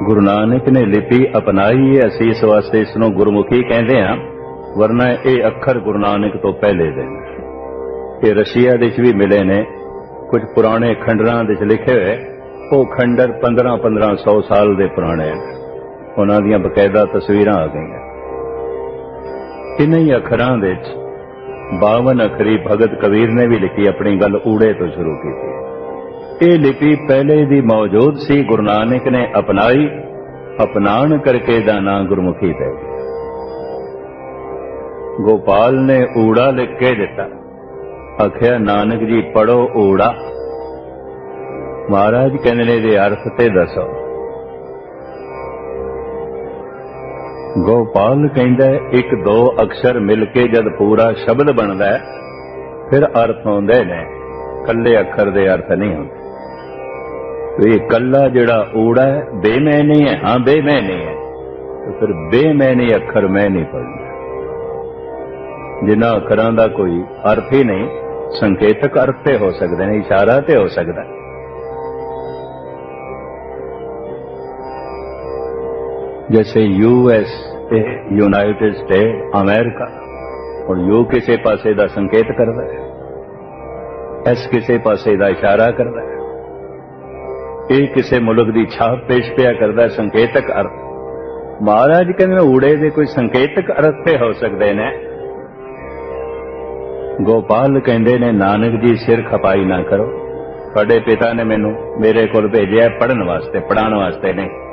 गुरु नानक ने लिपि अपनाई है, असीं इस वास्ते इसनूं गुरमुखी कहते हैं, वरना ये अखर गुरु नानक तो पहले दे ये रशिया दे भी मिले ने। कुछ पुराने खंडरां दे लिखे हुए वो खंडर 1500 साल दे पुराने, उन्हां दीयां बकायदा तस्वीरां आ गईयां। इन्हीं अखरां दे 52 अखरी भगत कबीर ने भी लिखी, अपनी गल ऊड़े तो शुरू की। ये लिपि पहले दी मौजूद सी, गुरु नानक ने अपनाई, अपनाण करके दा नां गुरमुखी पै गया। गोपाल ने ऊड़ा लिख के दिता, आख्या नानक जी पढ़ो ऊड़ा। महाराज कहने ने दे अर्थ ते दसो। गोपाल कहंदा एक दो अक्षर मिलके जद पूरा शब्द बनदा है फिर अर्थ आउंदे ने, कल्ले अक्षर दे अर्थ नहीं होंदे। तो ये कल्ला जिहड़ा ऊड़ा है बेमैनी है, हाँ बेमैनी है, तो फिर बेमैनी अक्षर मैं नहीं पढ़ना। जिन्हां अखरां दा कोई अर्थ ही नहीं, संकेतक अर्थ ते हो सकते हैं, इशारा ते हो सकता है। जैसे यूएसए यूनाइटेड स्टेट अमेरिका, और यू किसी पासे दा संकेत करता है, एस किसी पासे दा इशारा करता है, ये किसी मुल्क की छाप पेश पिया करता है, संकेतक अर्थ। महाराज कहते ऊड़े दे कोई संकेतक अर्थ ते हो सकते हैं। गोपाल कहते ने नानक जी सिर खपाई ना करो, तुहाडे पिता ने मैनू मेरे कोल भेजिया पढ़न वास्ते, पढ़ाण वास्ते नहीं।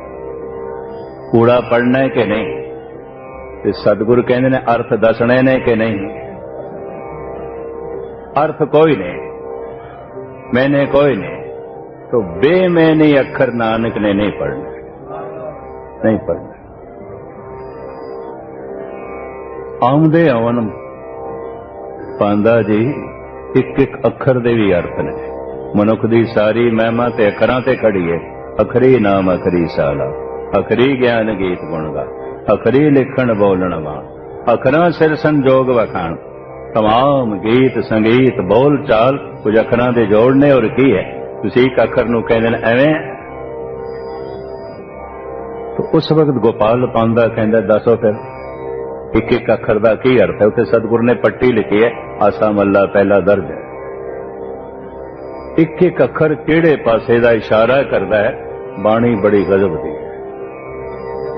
कूड़ा पढ़ना है कि नहीं, ते सतगुरु कहते ने अर्थ दसने ने कि नहीं। अर्थ कोई नहीं, मैंने कोई नहीं, तो बेमैनी अक्षर नानक ने नहीं पढ़ना, नहीं पढ़ना। आमदे आवन पांदा जी एक एक अखर दे भी अर्थ ने। मनुख दी सारी महिमा ते अखरां ते खड़ी है। अखरी नाम अखरी साला, अखरी ज्ञान गीत गुण गा, अखरी लिखण बोलण वा, अखरां सिर संजोग वखाण। तमाम गीत संगीत बोल चाल कुछ अखरां दे जोड़ने, और की है तुसीं एक अखर नूं कहंदे ने एवें। तो उस वक्त गोपाल पांदा कहंदा दसो फिर एक एक अखर का की अर्थ है। उत्ते सतगुरु ने पट्टी लिखी है, आसा मल्ला पहला दर्ज है। एक एक अखर किहड़े पासे का इशारा करता है, बाणी बड़ी गजब दी है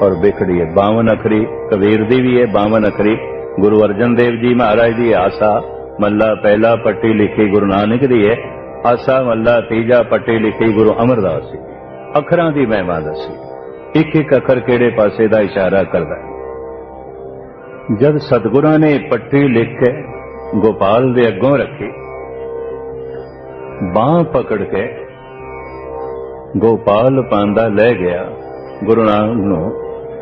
और बिखड़ी है। 52 अखरी कबीर दी भी है, 52 अखरी गुरु अर्जन देव जी महाराज दी आसा मल्ला पहला पट्टी लिखी गुरु नानक दी है, आसा मल्ला तीजा पट्टी लिखी गुरु अमरदास जी। अखरां दी महिमा दसी, एक एक अखर किहड़े पासे का इशारा करता है। जब सतगुरां ने पट्टी लिख के गोपाल दे अगों रखी, बांह पकड़ के गोपाल पांदा ले गया गुरु नानक नूं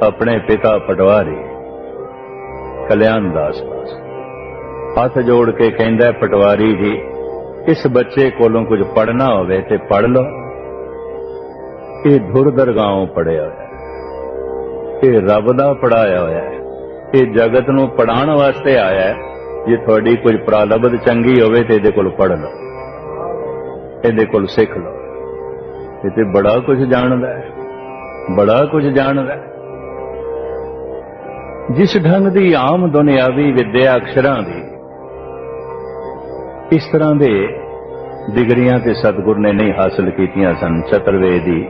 अपने पिता पटवारी कल्याण दास पास। हाथ जोड़ के कहंदा पटवारी जी, इस बच्चे कोलों कुछ पढ़ना होवे ते पढ़ लो। ये धुर दरगाहों पढ़िया होया, ये रब दा पढ़ाया होया है, ये जगत नूं पढ़ाण वास्ते आया है। जे थोड़ी कुछ प्रालब्ध चंगी होवे ते इहदे कोल पढ़ लो, इहदे कोल सिख लो। ये ते बड़ा कुछ जानदा है, बड़ा कुछ जानदा है। जिस ढंग दी आम दुनियावी विद्या अक्षरां दी, इस तरह दे डिग्रियां ते सतगुर ने नहीं हासिल कीतियां सन। चतुर्वेदी,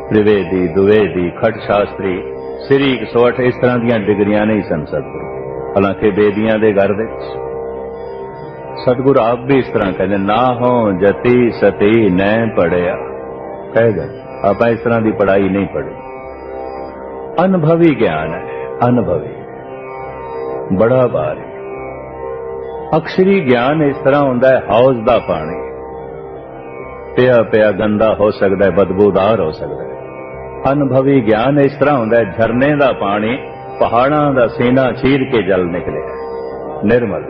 त्रिवेदी, दुवेदी, खट शास्त्री, श्री 108 इस तरह दी डिग्रियां नहीं सन सतगुरु। हालांकि बेदियां दे घर दे सतगुरु आप भी इस तरह कहते, ना हो जति सती न पढ़िया, कह गए आप इस तरह की पढ़ाई नहीं पढ़ी। अनुभवी ज्ञान है, अनुभवी, बड़ा भारी। अक्षरी ज्ञान इस तरह होंदा है हौज दा पानी, ਪਿਆ ਪਿਆ ਗੰਦਾ ਹੋ ਸਕਦਾ ਹੈ, ਬਦਬੂਦਾਰ ਹੋ ਸਕਦਾ ਹੈ। ਅਨੁਭਵੀ ਗਿਆਨ ਇਸ ਤਰ੍ਹਾਂ ਹੁੰਦਾ ਹੈ, ਝਰਨੇ ਦਾ ਪਾਣੀ ਪਹਾੜਾਂ ਦਾ ਸੀਨਾ ਚੀਰ ਕੇ ਜਲ ਨਿਕਲਿਆ, ਨਿਰਮਲ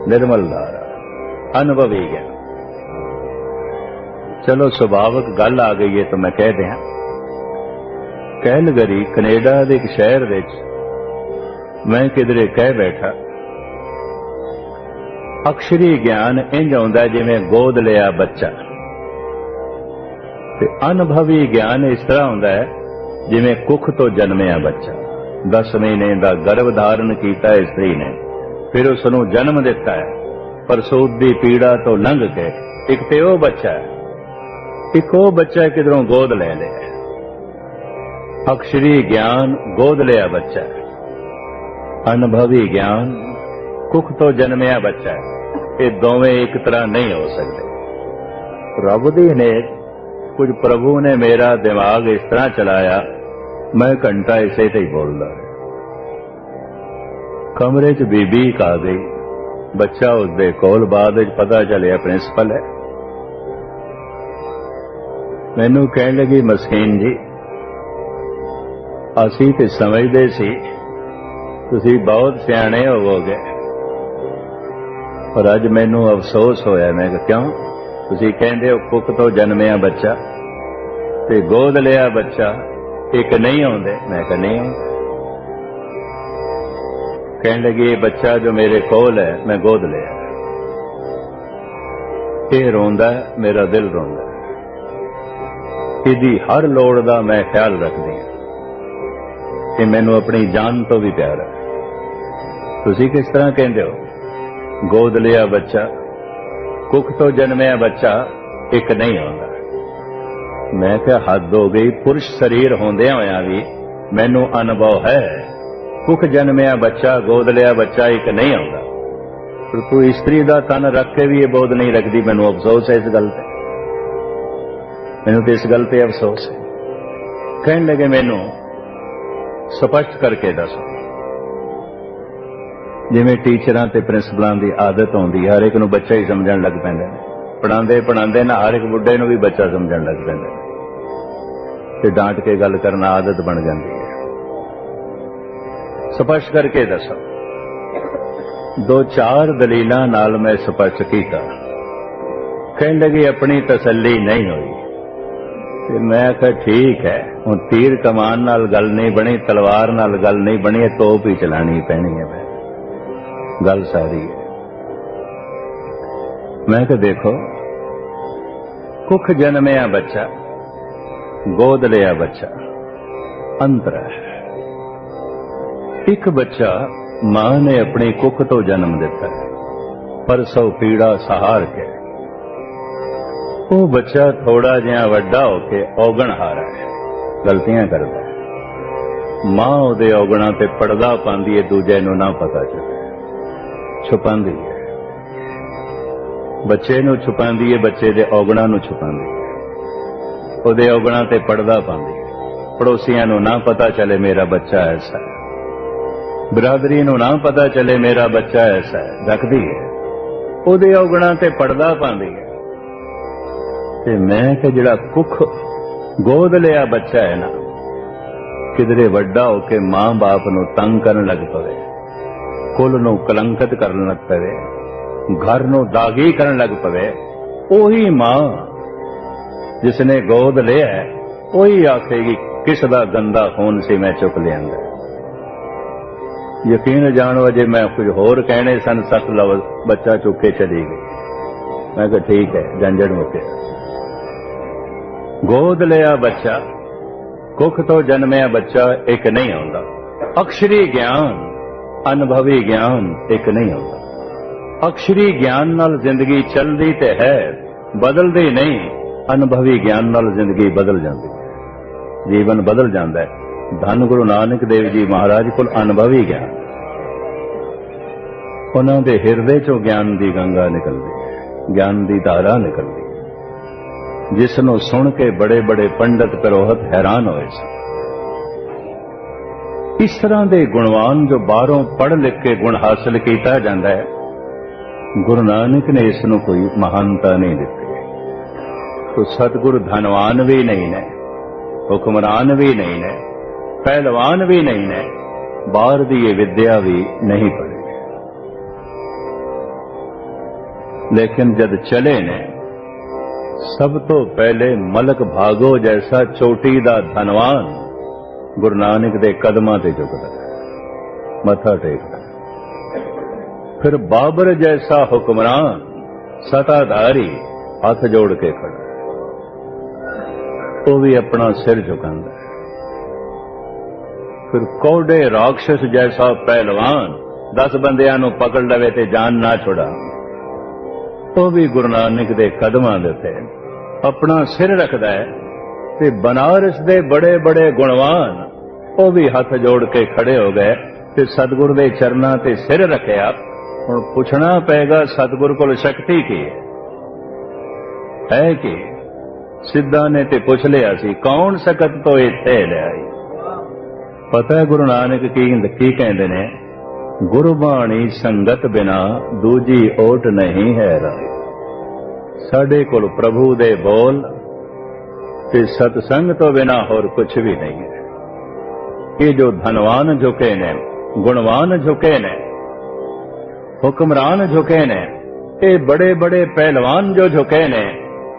ਨਿਰਮਲ ਧਾਰਾ, ਅਨੁਭਵੀ ਗਿਆਨ। ਚਲੋ ਸੁਭਾਵਕ ਗੱਲ ਆ ਗਈ ਹੈ ਤਾਂ ਮੈਂ ਕਹਿ ਦਿਆਂ, ਕੈਲਗਰੀ ਕੈਨੇਡਾ ਦੇ ਇੱਕ ਸ਼ਹਿਰ ਵਿੱਚ ਮੈਂ ਕਿਧਰੇ ਕਹਿ ਬੈਠਾ, ਅਕਸ਼ਰੀ ਗਿਆਨ ਇੰਝ ਆਉਂਦਾ ਜਿਵੇਂ ਗੋਦ ਲਿਆ ਬੱਚਾ, ਤੇ ਅਨੁਭਵੀ ਗਿਆਨ ਇਸ ਤਰ੍ਹਾਂ ਹੁੰਦਾ ਹੈ ਜਿਵੇਂ ਕੁੱਖ ਤੋਂ ਜਨਮਿਆ ਬੱਚਾ। 10 ਮਹੀਨੇ ਦਾ ਗਰਭ ਧਾਰਨ ਕੀਤਾ ਇਸਤਰੀ ਨੇ, ਫਿਰ ਉਸ ਨੂੰ ਜਨਮ ਦਿੱਤਾ ਹੈ, ਪ੍ਰਸੂਤ ਦੀ ਪੀੜਾ ਤੋਂ ਲੰਘ ਕੇ ਇੱਕ ਤੇ ਉਹ ਬੱਚਾ ਹੈ, ਇੱਕ ਉਹ ਬੱਚਾ ਕਿਧਰੋਂ ਗੋਦ ਲੈ ਲਿਆ। ਅਕਸ਼ਰੀ ਗਿਆਨ ਗੋਦ ਲਿਆ ਬੱਚਾ ਹੈ, ਅਨੁਭਵੀ ਗਿਆਨ ਕੁੱਖ ਤੋਂ ਜਨਮਿਆ ਬੱਚਾ ਹੈ। ਇਹ ਦੋਵੇਂ ਇੱਕ ਤਰ੍ਹਾਂ ਨਹੀਂ ਹੋ ਸਕਦੇ। ਰੱਬ ਦੀ ਨੇ ਕੁਝ ਪ੍ਰਭੂ ਨੇ ਮੇਰਾ ਦਿਮਾਗ ਇਸ ਤਰ੍ਹਾਂ ਚਲਾਇਆ, ਮੈਂ ਘੰਟਾ ਇਸੇ ਤੇ ਹੀ ਬੋਲਦਾ ਰਿਹਾ। ਕਮਰੇ 'ਚ ਬੀਬੀ ਇੱਕ ਆ ਗਈ, ਬੱਚਾ ਉਸਦੇ ਕੋਲ, ਬਾਅਦ ਵਿੱਚ ਪਤਾ ਚੱਲਿਆ ਪ੍ਰਿੰਸੀਪਲ ਹੈ। ਮੈਨੂੰ ਕਹਿਣ ਲੱਗੀ, ਮਸਕੀਨ ਜੀ, ਅਸੀਂ ਤੇ ਸਮਝਦੇ ਸੀ ਤੁਸੀਂ ਬਹੁਤ ਸਿਆਣੇ ਹੋਵੋਗੇ, ਪਰ ਅੱਜ ਮੈਨੂੰ ਅਫਸੋਸ ਹੋਇਆ। ਮੈਂ ਕਿਹਾ ਕਿਉਂ? ਤੁਸੀਂ ਕਹਿੰਦੇ ਹੋ ਕੁੱਖ ਤੋਂ ਜਨਮਿਆ ਬੱਚਾ ਤੇ ਗੋਦ ਲਿਆ ਬੱਚਾ ਇੱਕ ਨਹੀਂ ਆਉਂਦੇ। ਮੈਂ ਕਿਹਾ ਨਹੀਂ ਆਉਂਦੇ। ਕਹਿਣ ਲੱਗੀ, ਇਹ ਬੱਚਾ ਜੋ ਮੇਰੇ ਕੋਲ ਹੈ ਮੈਂ ਗੋਦ ਲਿਆ, ਇਹ ਰੋਂਦਾ, ਮੇਰਾ ਦਿਲ ਰੋਂਦਾ, ਇਹਦੀ ਹਰ ਲੋੜ ਦਾ ਮੈਂ ਖਿਆਲ ਰੱਖਦੀ ਹਾਂ, ਇਹ ਮੈਨੂੰ ਆਪਣੀ ਜਾਨ ਤੋਂ ਵੀ ਪਿਆਰਾ ਹੈ। ਤੁਸੀਂ ਕਿਸ ਤਰ੍ਹਾਂ ਕਹਿੰਦੇ ਹੋ ਗੋਦ ਲਿਆ ਬੱਚਾ, ਕੁੱਖ ਤੋਂ ਜਨਮਿਆ ਬੱਚਾ ਇੱਕ ਨਹੀਂ ਆਉਂਦਾ? ਮੈਂ ਕਿਹਾ ਹੱਦ ਹੋ ਗਈ, ਪੁਰਸ਼ ਸਰੀਰ ਹੁੰਦਿਆਂ ਹੋਇਆਂ ਵੀ ਮੈਨੂੰ ਅਨੁਭਵ ਹੈ, ਕੁੱਖ ਜਨਮਿਆ ਬੱਚਾ, ਗੋਦ ਲਿਆ ਬੱਚਾ ਇੱਕ ਨਹੀਂ ਆਉਂਦਾ। ਪਰ ਤੂੰ ਇਸਤਰੀ ਦਾ ਤਨ ਰੱਖ ਕੇ ਵੀ ਇਹ ਬੋਧ ਨਹੀਂ ਰੱਖਦੀ। ਮੈਨੂੰ ਅਫਸੋਸ ਹੈ ਇਸ ਗੱਲ ਤੇ, ਮੈਨੂੰ ਤੇ ਇਸ ਗੱਲ ਤੇ ਅਫਸੋਸ ਹੈ। ਕਹਿਣ ਲੱਗੇ, ਮੈਨੂੰ ਸਪਸ਼ਟ ਕਰਕੇ ਦੱਸੋ। ਜਿਵੇਂ ਟੀਚਰਾਂ ਤੇ ਪ੍ਰਿੰਸੀਪਲਾਂ ਦੀ ਆਦਤ ਹੁੰਦੀ, ਹਰ ਇੱਕ ਨੂੰ ਬੱਚਾ ਹੀ ਸਮਝਣ ਲੱਗ ਪੈਂਦੇ ਨੇ, ਪੜ੍ਹਾਉਂਦੇ ਨਾ ਹਰ ਇੱਕ ਬੁੱਢੇ ਨੂੰ ਵੀ ਬੱਚਾ ਸਮਝਣ ਲੱਗ ਪੈਂਦੇ ਨੇ, ਤੇ ਡਾਂਟ ਕੇ ਗੱਲ ਕਰਨਾ ਆਦਤ ਬਣ ਜਾਂਦੀ ਹੈ। ਸਪਸ਼ਟ ਕਰਕੇ ਦੱਸੋ। 2-4 ਦਲੀਲਾਂ ਨਾਲ ਮੈਂ ਸਪਸ਼ਟ ਕੀਤਾ। ਕਹਿਣ ਲੱਗੀ, ਆਪਣੀ ਤਸੱਲੀ ਨਹੀਂ ਹੋਈ। ਤੇ ਮੈਂ ਕਿਹਾ ਠੀਕ ਹੈ, ਹੁਣ ਤੀਰ ਕਮਾਨ ਨਾਲ ਗੱਲ ਨਹੀਂ ਬਣੀ, ਤਲਵਾਰ ਨਾਲ ਗੱਲ ਨਹੀਂ ਬਣੀ, ਤੋਪ ਹੀ ਚਲਾਣੀ ਪੈਣੀ ਹੈ। ਗੱਲ ਸਾਰੀ ਹੈ। ਮੈਂ ਕਿਹਾ ਦੇਖੋ, ਕੁੱਖ ਜਨਮਿਆ ਬੱਚਾ, ਗੋਦ ਲਿਆ ਬੱਚਾ, ਅੰਤਰ ਹੈ। ਇੱਕ ਬੱਚਾ ਮਾਂ ਨੇ ਆਪਣੀ ਕੁੱਖ ਤੋਂ ਜਨਮ ਦਿੱਤਾ ਹੈ, ਪਰ ਸੌ ਪੀੜਾ ਸਹਾਰ ਕੇ। ਉਹ ਬੱਚਾ ਥੋੜਾ ਜਿਹਾ ਵੱਡਾ ਹੋ ਕੇ ਔਗਣਹਾਰਾ ਹੈ, ਗਲਤੀਆਂ ਕਰਦਾ ਹੈ। ਮਾਂ ਉਹਦੇ ਔਗਣਾਂ ਤੇ ਪਰਦਾ ਪਾਉਂਦੀ ਹੈ, ਦੂਜੇ ਨੂੰ ਨਾ ਪਤਾ ਚੱਲੇ, ਛੁਪਾਉਂਦੀ ਹੈ। ਬੱਚੇ ਨੂੰ ਛੁਪਾਉਂਦੀ ਹੈ, ਬੱਚੇ ਦੇ ਔਗਣਾਂ ਨੂੰ ਛੁਪਾਉਂਦੀ ਹੈ, ਉਹਦੇ ਔਗਣਾਂ ਤੇ ਪਰਦਾ ਪਾਉਂਦੀ ਹੈ। ਪੜੋਸੀਆਂ ਨੂੰ ਨਾ ਪਤਾ ਚੱਲੇ ਮੇਰਾ ਬੱਚਾ ਐਸਾ ਹੈ, ਬਰਾਦਰੀ ਨੂੰ ਨਾ ਪਤਾ ਚੱਲੇ ਮੇਰਾ ਬੱਚਾ ਐਸਾ ਹੈ, ਰੱਖਦੀ ਹੈ, ਉਹਦੇ ਔਗਣਾਂ ਤੇ ਪਰਦਾ ਪਾਉਂਦੀ ਹੈ। ਤੇ ਮੈਂ ਕਿ ਜਿਹੜਾ ਕੁੱਖ ਗੋਦ ਲਿਆ ਬੱਚਾ ਹੈ ਨਾ, ਕਿਧਰੇ ਵੱਡਾ ਹੋ ਕੇ ਮਾਂ ਬਾਪ ਨੂੰ ਤੰਗ ਕਰਨ ਲੱਗ ਪਵੇ, ਕੁਲ ਨੂੰ ਕਲੰਕਿਤ ਕਰਨ ਲੱਗ ਪਵੇ, ਘਰ ਨੂੰ ਦਾਗੀ ਕਰਨ ਲੱਗ ਪਵੇ, ਉਹੀ ਮਾਂ ਜਿਸਨੇ ਗੋਦ ਲਿਆ ਉਹੀ ਆਖੇਗੀ ਕਿਸ ਦਾ ਗੰਦਾ ਖੂਨ ਸੀ ਮੈਂ ਚੁੱਕ ਲਿਆਂਦਾ। ਯਕੀਨ ਜਾਣੋ, ਅਜੇ ਮੈਂ ਕੁਝ ਹੋਰ ਕਹਿਣੇ ਸਨ, 7 ਲਫ਼ਜ਼ ਬੱਚਾ ਚੁੱਕ ਕੇ ਚਲੀ ਗਈ। ਮੈਂ ਕਿਹਾ ਠੀਕ ਹੈ, ਜੰਜੜ ਮੁੱਕਿਆ। ਗੋਦ ਲਿਆ ਬੱਚਾ, ਕੁੱਖ ਤੋਂ ਜਨਮਿਆ ਬੱਚਾ ਇੱਕ ਨਹੀਂ ਆਉਂਦਾ। ਅਕਸ਼ਰੀ ਗਿਆਨ, ਅਨੁਭਵੀ ਗਿਆਨ ਇੱਕ ਨਹੀਂ ਆਉਂਦਾ। ਅਕਸ਼ਰੀ ਗਿਆਨ ਨਾਲ ਜ਼ਿੰਦਗੀ ਚੱਲਦੀ ਤੇ ਹੈ, ਬਦਲਦੀ ਨਹੀਂ। ਅਨੁਭਵੀ ਗਿਆਨ ਨਾਲ ਜ਼ਿੰਦਗੀ ਬਦਲ ਜਾਂਦੀ ਹੈ, ਜੀਵਨ ਬਦਲ ਜਾਂਦਾ ਹੈ। ਧੰਨ ਗੁਰੂ ਨਾਨਕ ਦੇਵ ਜੀ ਮਹਾਰਾਜ ਕੋਲ ਅਨੁਭਵੀ ਗਿਆਨ, ਉਹਨਾਂ ਦੇ ਹਿਰਦੇ ਚੋਂ ਗਿਆਨ ਦੀ ਗੰਗਾ ਨਿਕਲਦੀ ਹੈ, ਗਿਆਨ ਦੀ ਧਾਰਾ ਨਿਕਲਦੀ ਹੈ, ਜਿਸ ਨੂੰ ਸੁਣ ਕੇ ਬੜੇ ਬੜੇ ਪੰਡਤ ਪੁਰੋਹਿਤ ਹੈਰਾਨ ਹੋਏ ਸਨ। ਇਸ ਤਰ੍ਹਾਂ ਦੇ ਗੁਣਵਾਨ ਜੋ ਬਾਹਰੋਂ ਪੜ੍ਹ ਲਿਖ ਕੇ ਗੁਣ ਹਾਸਲ ਕੀਤਾ ਜਾਂਦਾ ਹੈ, ਗੁਰੂ ਨਾਨਕ ਨੇ ਇਸ ਨੂੰ ਕੋਈ ਮਹਾਨਤਾ ਨਹੀਂ ਦਿੱਤੀ। तो सतगुरु धनवान भी नहीं ने, हुक्मरान भी नहीं ने, पहलवान भी नहीं ने, बाहर दी ये विद्या भी नहीं पढ़ी, लेकिन जद चले ने सब तो पहले मलक भागो जैसा चोटी दा धनवान गुरु नानक दे कदमां ते झुकदा, मथा टेकदा। फिर बाबर जैसा हुक्मरान सताधारी हाथ जोड़ के खड़ा, वो भी अपना सिर झुकांदा। फिर कौड़े राक्षस जैसा पहलवान 10 बंदियां नूं पकड़ लवे ते जान ना छुड़ा, तो भी गुरु नानक दे कदमां दे उत्ते अपना सिर रखदा है। ते बनारस दे बड़े बड़े गुणवान वो भी हाथ जोड़ के खड़े हो गए ते सतगुरु दे चरनां ते सिर रखिया। हुण पुछना पेगा सतगुरु कोल शक्ति की है कि सिद्धा ने ते पुछ लिया सी, कौन सकत तो इत्थे लिआई। पता है गुरु नानक की कहंदे ने, गुरबाणी संगत बिना दूजी ओट नहीं है राई। साडे कोल प्रभु दे बोल ते सतसंग तो बिना होर कुछ भी नहीं है। ये जो धनवान झुके ने, गुणवान झुके ने, हुक्मरान झुके ने, ये बड़े बड़े पहलवान जो झुके ने,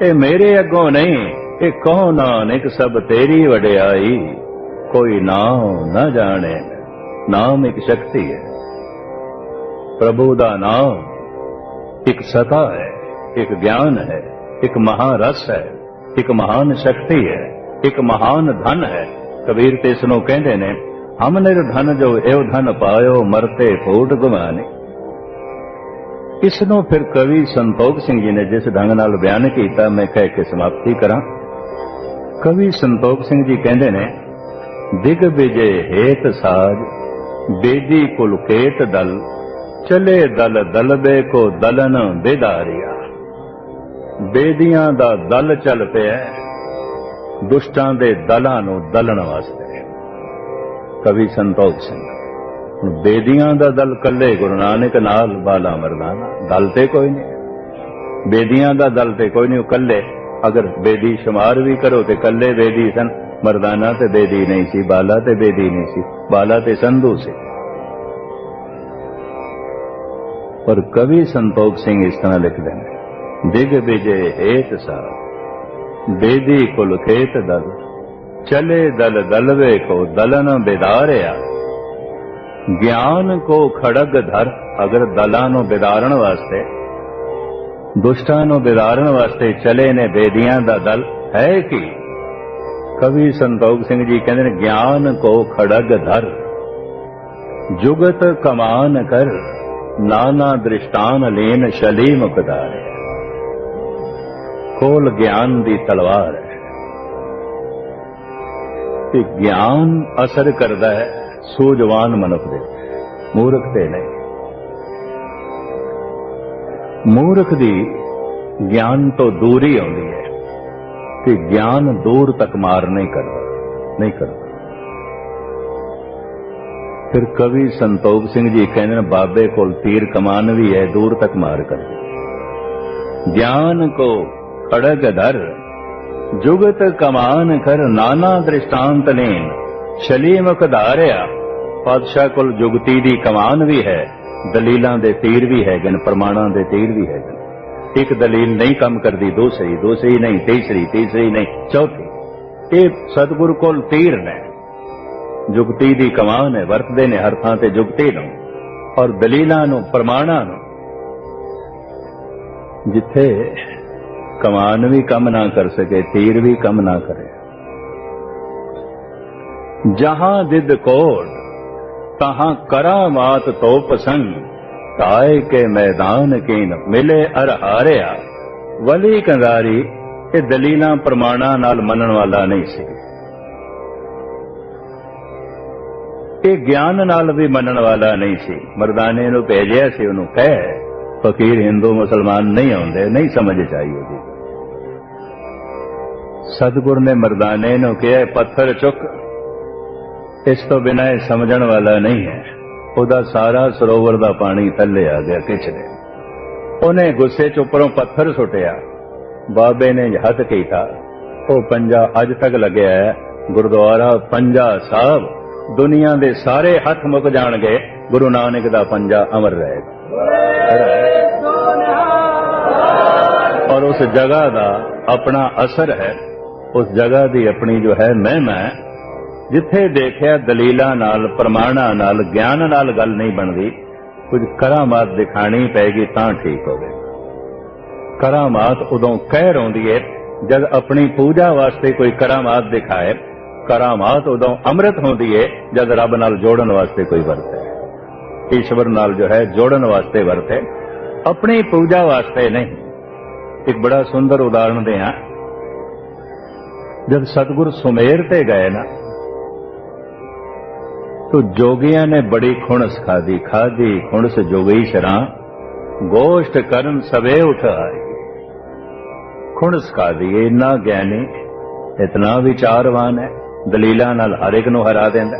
ये मेरे अगों नहीं, ये कहो नानक सब तेरी वडियाई। कोई नाम न जाने, नाम एक शक्ति है। प्रभु दा नाम एक सता है, एक ज्ञान है, एक महारस है, एक महान शक्ति है, एक महान धन है। कबीर ते इसनों कहंदे ने, हम निर्धन जो एव धन पायो मरते फूट गुमानी। इसनों फिर कवि संतोख सिंह जी ने जिस ढंग नाल बयान किया, मैं कह के समाप्ति करा। कवि संतोख सिंह जी कहंदे ने, दिग विजय हेत साज बेदी कुल केत दल, चले दल दलबे को दलन बेदारिया। बेदियां दा दल चल पिया दुष्टां दे दलां नूं दलन वास्ते। कवि संतोख सिंह, बेदियां दा दल कल्ले गुरु नानक नाल बाला मरदाना, दल ते कोई नहीं। बेदियां दा दल ते कोई नहीं, कल्ले अगर बेदी शुमार भी करो ते कल्ले बेदी सन। मरदाना ते बेदी नहीं सी, बाला ते बेदी नहीं सी, बाला ते संधू सी। और कवि संतोख सिंह इस तरह लिखते हैं, दिग विजय हेत सा बेदी कुल खेत दल, चले दल दलवे को दलन बेदारिया। ज्ञान को खड़ग धर, अगर दलां नूं बिदारण वास्ते, दुष्टां नूं बिदारण वास्ते चले ने बेदियां दा दल है कि। कवि संतोख सिंह जी कहते हैं, ज्ञान को खड़ग धर जुगत कमान कर, नाना दृष्टान लीन शलीम पधारे। कोल ज्ञान दी तलवार है कि ज्ञान असर करता है सूझवान मनुख दे, मूर्ख ते नहीं। मूर्ख दी ज्ञान तो दूर ही आउंदी है कि ज्ञान दूर तक मार नहीं करता। फिर कवि संतोख सिंह जी कहते हैं, बाबे कोल तीर कमान भी है, दूर तक मार कर। ज्ञान को खड़ग धर जुगत कमान कर, नाना दृष्टांत लेन शलीमक धारिया। पातशाह कोल जुगती दी कमान भी है, दलीलां दे तीर भी है, प्रमाणां दे तीर भी है। एक दलील नहीं काम करती, दूसरी, दूसरी नहीं तीसरी, तीसरी नहीं चौथी। ये सतगुरु कोल तीर ने, जुगती दी कमान है, वरतदे ने हर थां ते जुगती नूं और दलीलां नूं, प्रमाणां नूं। जिथे कमान भी कम ना कर सके, तीर भी कम ना करे। जहां दिद कोट तहां करामात तो पसंद, ताए के मैदान कीन मिले अर हारिया। वली कंगारी ये दलीलां प्रमाणां नाल मनण वाला नहीं सी, ये ज्ञान नाल भी मनण वाला नहीं सी। मर्दाने नूं भेजिया सी, उहनूं कह फकीर हिंदू मुसलमान नहीं आउंदे, नहीं समझ चाहिए। सतगुर ने मर्दाने नूं कहा, पत्थर चुक, इस तो बिना यह समझण वाला नहीं है। ਉਹਦਾ सारा सरोवर का पानी थले आ गया खिंच ने। उन्हें गुस्से च उपरों पत्थर सुटिया, बाबे ने हथ कीता, वो पंजा अज तक लग्या है। गुरुद्वारा पंजा साहब, दुनिया दे सारे हथ मुक जाणगे, गुरु नानक दा पंजा अमर रहेगा। और उस जगह का अपना असर है, उस जगह की अपनी जो है महिमा है। जिथे देखिया दलीलां नाल, प्रमाणां नाल, ज्ञान नाल गल नहीं बनती, कुछ करामात दिखानी पैगी तां ठीक होवे। करामात उदों कहर आउंदी है जब अपनी पूजा वास्ते कोई करामात दिखाए। करामात उदों अमृत होंदी है जब रब नाल जोड़न वास्ते कोई वरते, ईश्वर नाल जो है जोड़न वास्ते वरते, अपनी पूजा वास्ते नहीं। एक बड़ा सुंदर उदाहरण दें, जब सतगुरु सुमेर ते गए ना, तो जोगियां ने बड़ी खुणस खादी। खादी खुणस जोगी शरा, गोष्ठ करन सवे उठ आए। खुणस खादी, इन्ना ज्ञानी, इतना विचारवान है, दलीलां नाल हर एक नूं हरा देंदा।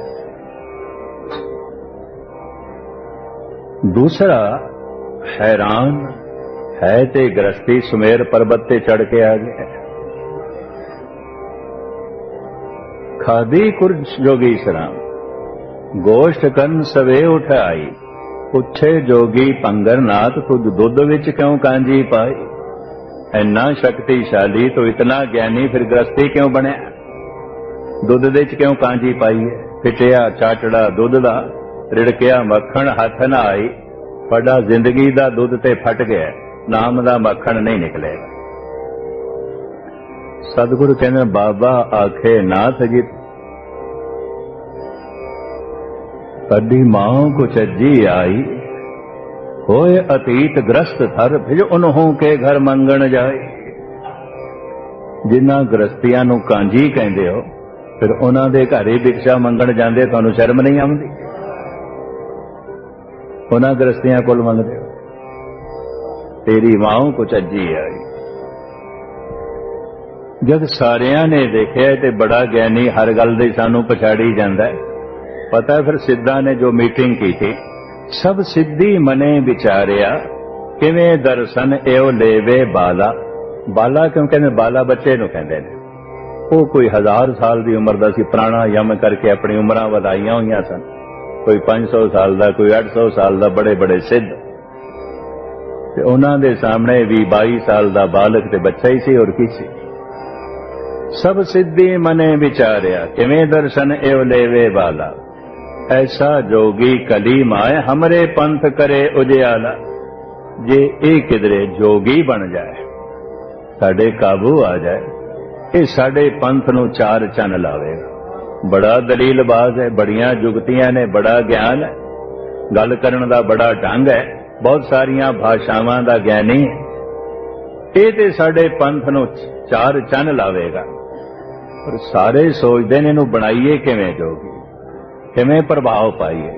दूसरा हैरान है ते गृहस्थी सुमेर पर्वत ते चढ़ के आ गया। खादी कुर्ज जोगी शराम, गोष्ठ करन सवे उठ आई। पुछे जोगी पंगर नाथ, तुझ दुध विच क्यों कांजी पाई। इन्ना शक्तिशाली तो इतना ज्ञानी, फिर गृहस्थी क्यों बनया। दुध दे च क्यों कांजी पाई है। फिटिया चाटड़ा दुध दा, रिड़किया मक्खण हथ ना आई। बड़ा जिंदगी दा दुध ते फट गया, नाम दा मक्खण नहीं निकलेगा। सतगुरु कहने बाबा आखे नाथ जी, कदी मां को चज्जी आई। होए अतीत ग्रस्त थर, फिर उन्हों के घर मंगण जाए। जिन्हां गृहस्थियां नूं कांजी कहंदे हो, फिर उन्हां दे घर ही भिक्षा मंगण जांदे, तुहानूं शर्म नहीं आउंदी। उन्हां गृहस्थियां कोल मंगदे हो, तेरी मां को चज्जी आई। जब सारियां ने देखिया ते बड़ा ज्ञानी हर गल दे सानूं पछाड़ी जांदा है। पता है फिर सिद्धा ने जो मीटिंग की थी, सब सिद्धि मने विचारिया, किवें दर्शन एओ लेवे बाला। बाला क्यों कहते, बाला बच्चे नूं कहंदे ने। वो कोई 1000 साल की उम्र का सी, प्राणायाम करके अपनी उम्रां वधाईआं होईआं सन। कोई 500 साल का, कोई 800 साल का, बड़े बड़े सिद्ध। ते उन्हां दे सामने भी 22 साल का बालक ते बच्चा ही सी, और की सी। सब सिद्धि मने विचारिया, किवें दर्शन एओ लेवे बाला। ऐसा जोगी कली माए, हमरे पंथ करे उजियाला। जे ये किधरे जोगी बन जाए, साडे काबू आ जाए, ये साडे पंथ नूं चार चन लावेगा। बड़ा दलीलबाज है, बड़ियां जुगतियां ने, बड़ा ज्ञान है, गल करन दा बड़ा ढंग है, बहुत सारियां भाषावां दा ज्ञानी है। ये ते साडे पंथ नूं चार चन लावेगा। पर सारे सोचदे ने इहनूं बनाईए किवें जोगी, किवें प्रभाव पाईए।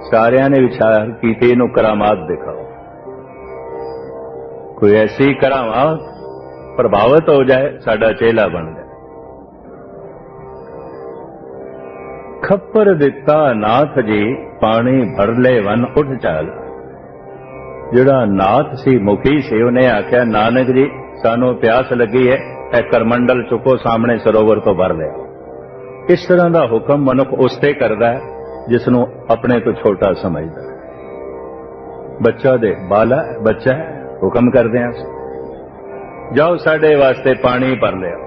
सारियां ने विचार कीते, इहनूं करामात दिखाओ, कोई ऐसी करामात प्रभावित हो जाए, साडा चेला बन जाए। खप्पर दिता नाथ जी, पानी भर ले वन उठ चाल। जिहड़ा नाथ सी, मुखी सी, उन्हें आख्या नानक जी सानू प्यास लगी है, एक करमंडल चुको सामने सरोवर तो भर लिया। इस तरह का हुक्म मनुख उसते करता है जिसनों अपने तो छोटा समझता है। बच्चा दे बाला बच्चा है, हुक्म कर दें, जाओ साडे वास्ते पानी भर लिया,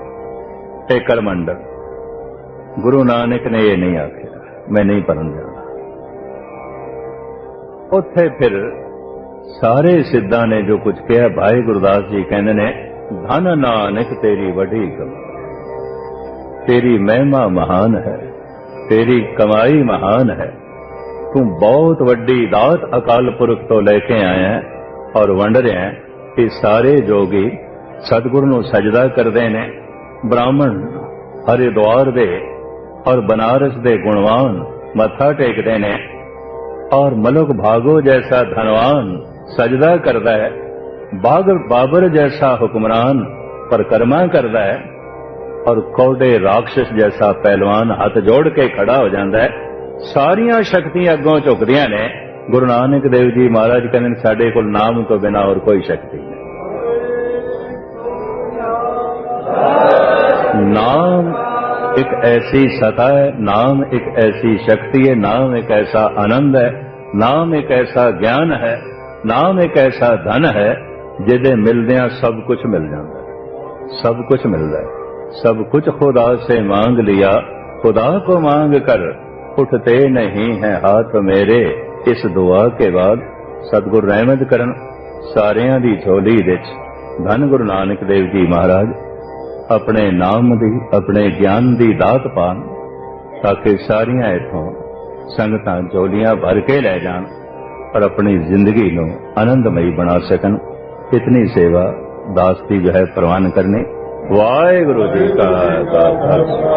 एक करमंडल। गुरु नानक ने यह नहीं आख्या, मैं नहीं भरन जाना। उत्थे फिर सारे सिद्धां ने जो कुछ कहा, भाई गुरदास जी कहने ने, धन नानक तेरी वड्डी कमाई, तेरी महिमा महान है, तेरी कमाई महान है। तू बहुत वड्डी दात अकाल पुरख तो लेके आया है और वंड रहे हैं कि सारे जोगी सतगुरु नूं सजदा करदे ने। ब्राह्मण हरिद्वार दे और बनारस दे गुणवान मत्था टेकदे ने, और मलुक भागो जैसा धनवान सजदा करदा है। बाबर जैसा हुक्मरान परिक्रमा करदा है, और कौडे राक्षस जैसा पहलवान हाथ जोड़ के खड़ा हो जाता है। सारियां शक्तियां अगों झुकदियां ने। गुरु नानक देव जी महाराज कहते साडे कोल नाम तो बिना और कोई शक्ति नहीं। नाम एक ऐसी सता है, नाम एक ऐसी शक्ति है, नाम एक ऐसा आनंद है, नाम एक ऐसा ज्ञान है, नाम एक ऐसा धन है जिहदे मिलदियां सब कुछ मिल जाता है, सब कुछ मिलता है। सब कुछ खुदा से मांग लिया, खुदा को मांग कर उठते नहीं हैं हाथ मेरे। इस दुआ के बाद सतगुरु रहमत करन सारियां दी झोली विच धन गुरु नानक देव जी महाराज अपने नाम दी, अपने ज्ञान दी दात पान, ताकि सारियां इथों संगतां झोलियां भर के लै जान और अपनी जिंदगी नूं आनंदमयी बना सकन। इतनी सेवा दास की जो है प्रवान करनी। वाहिगुरु जी का खालसा।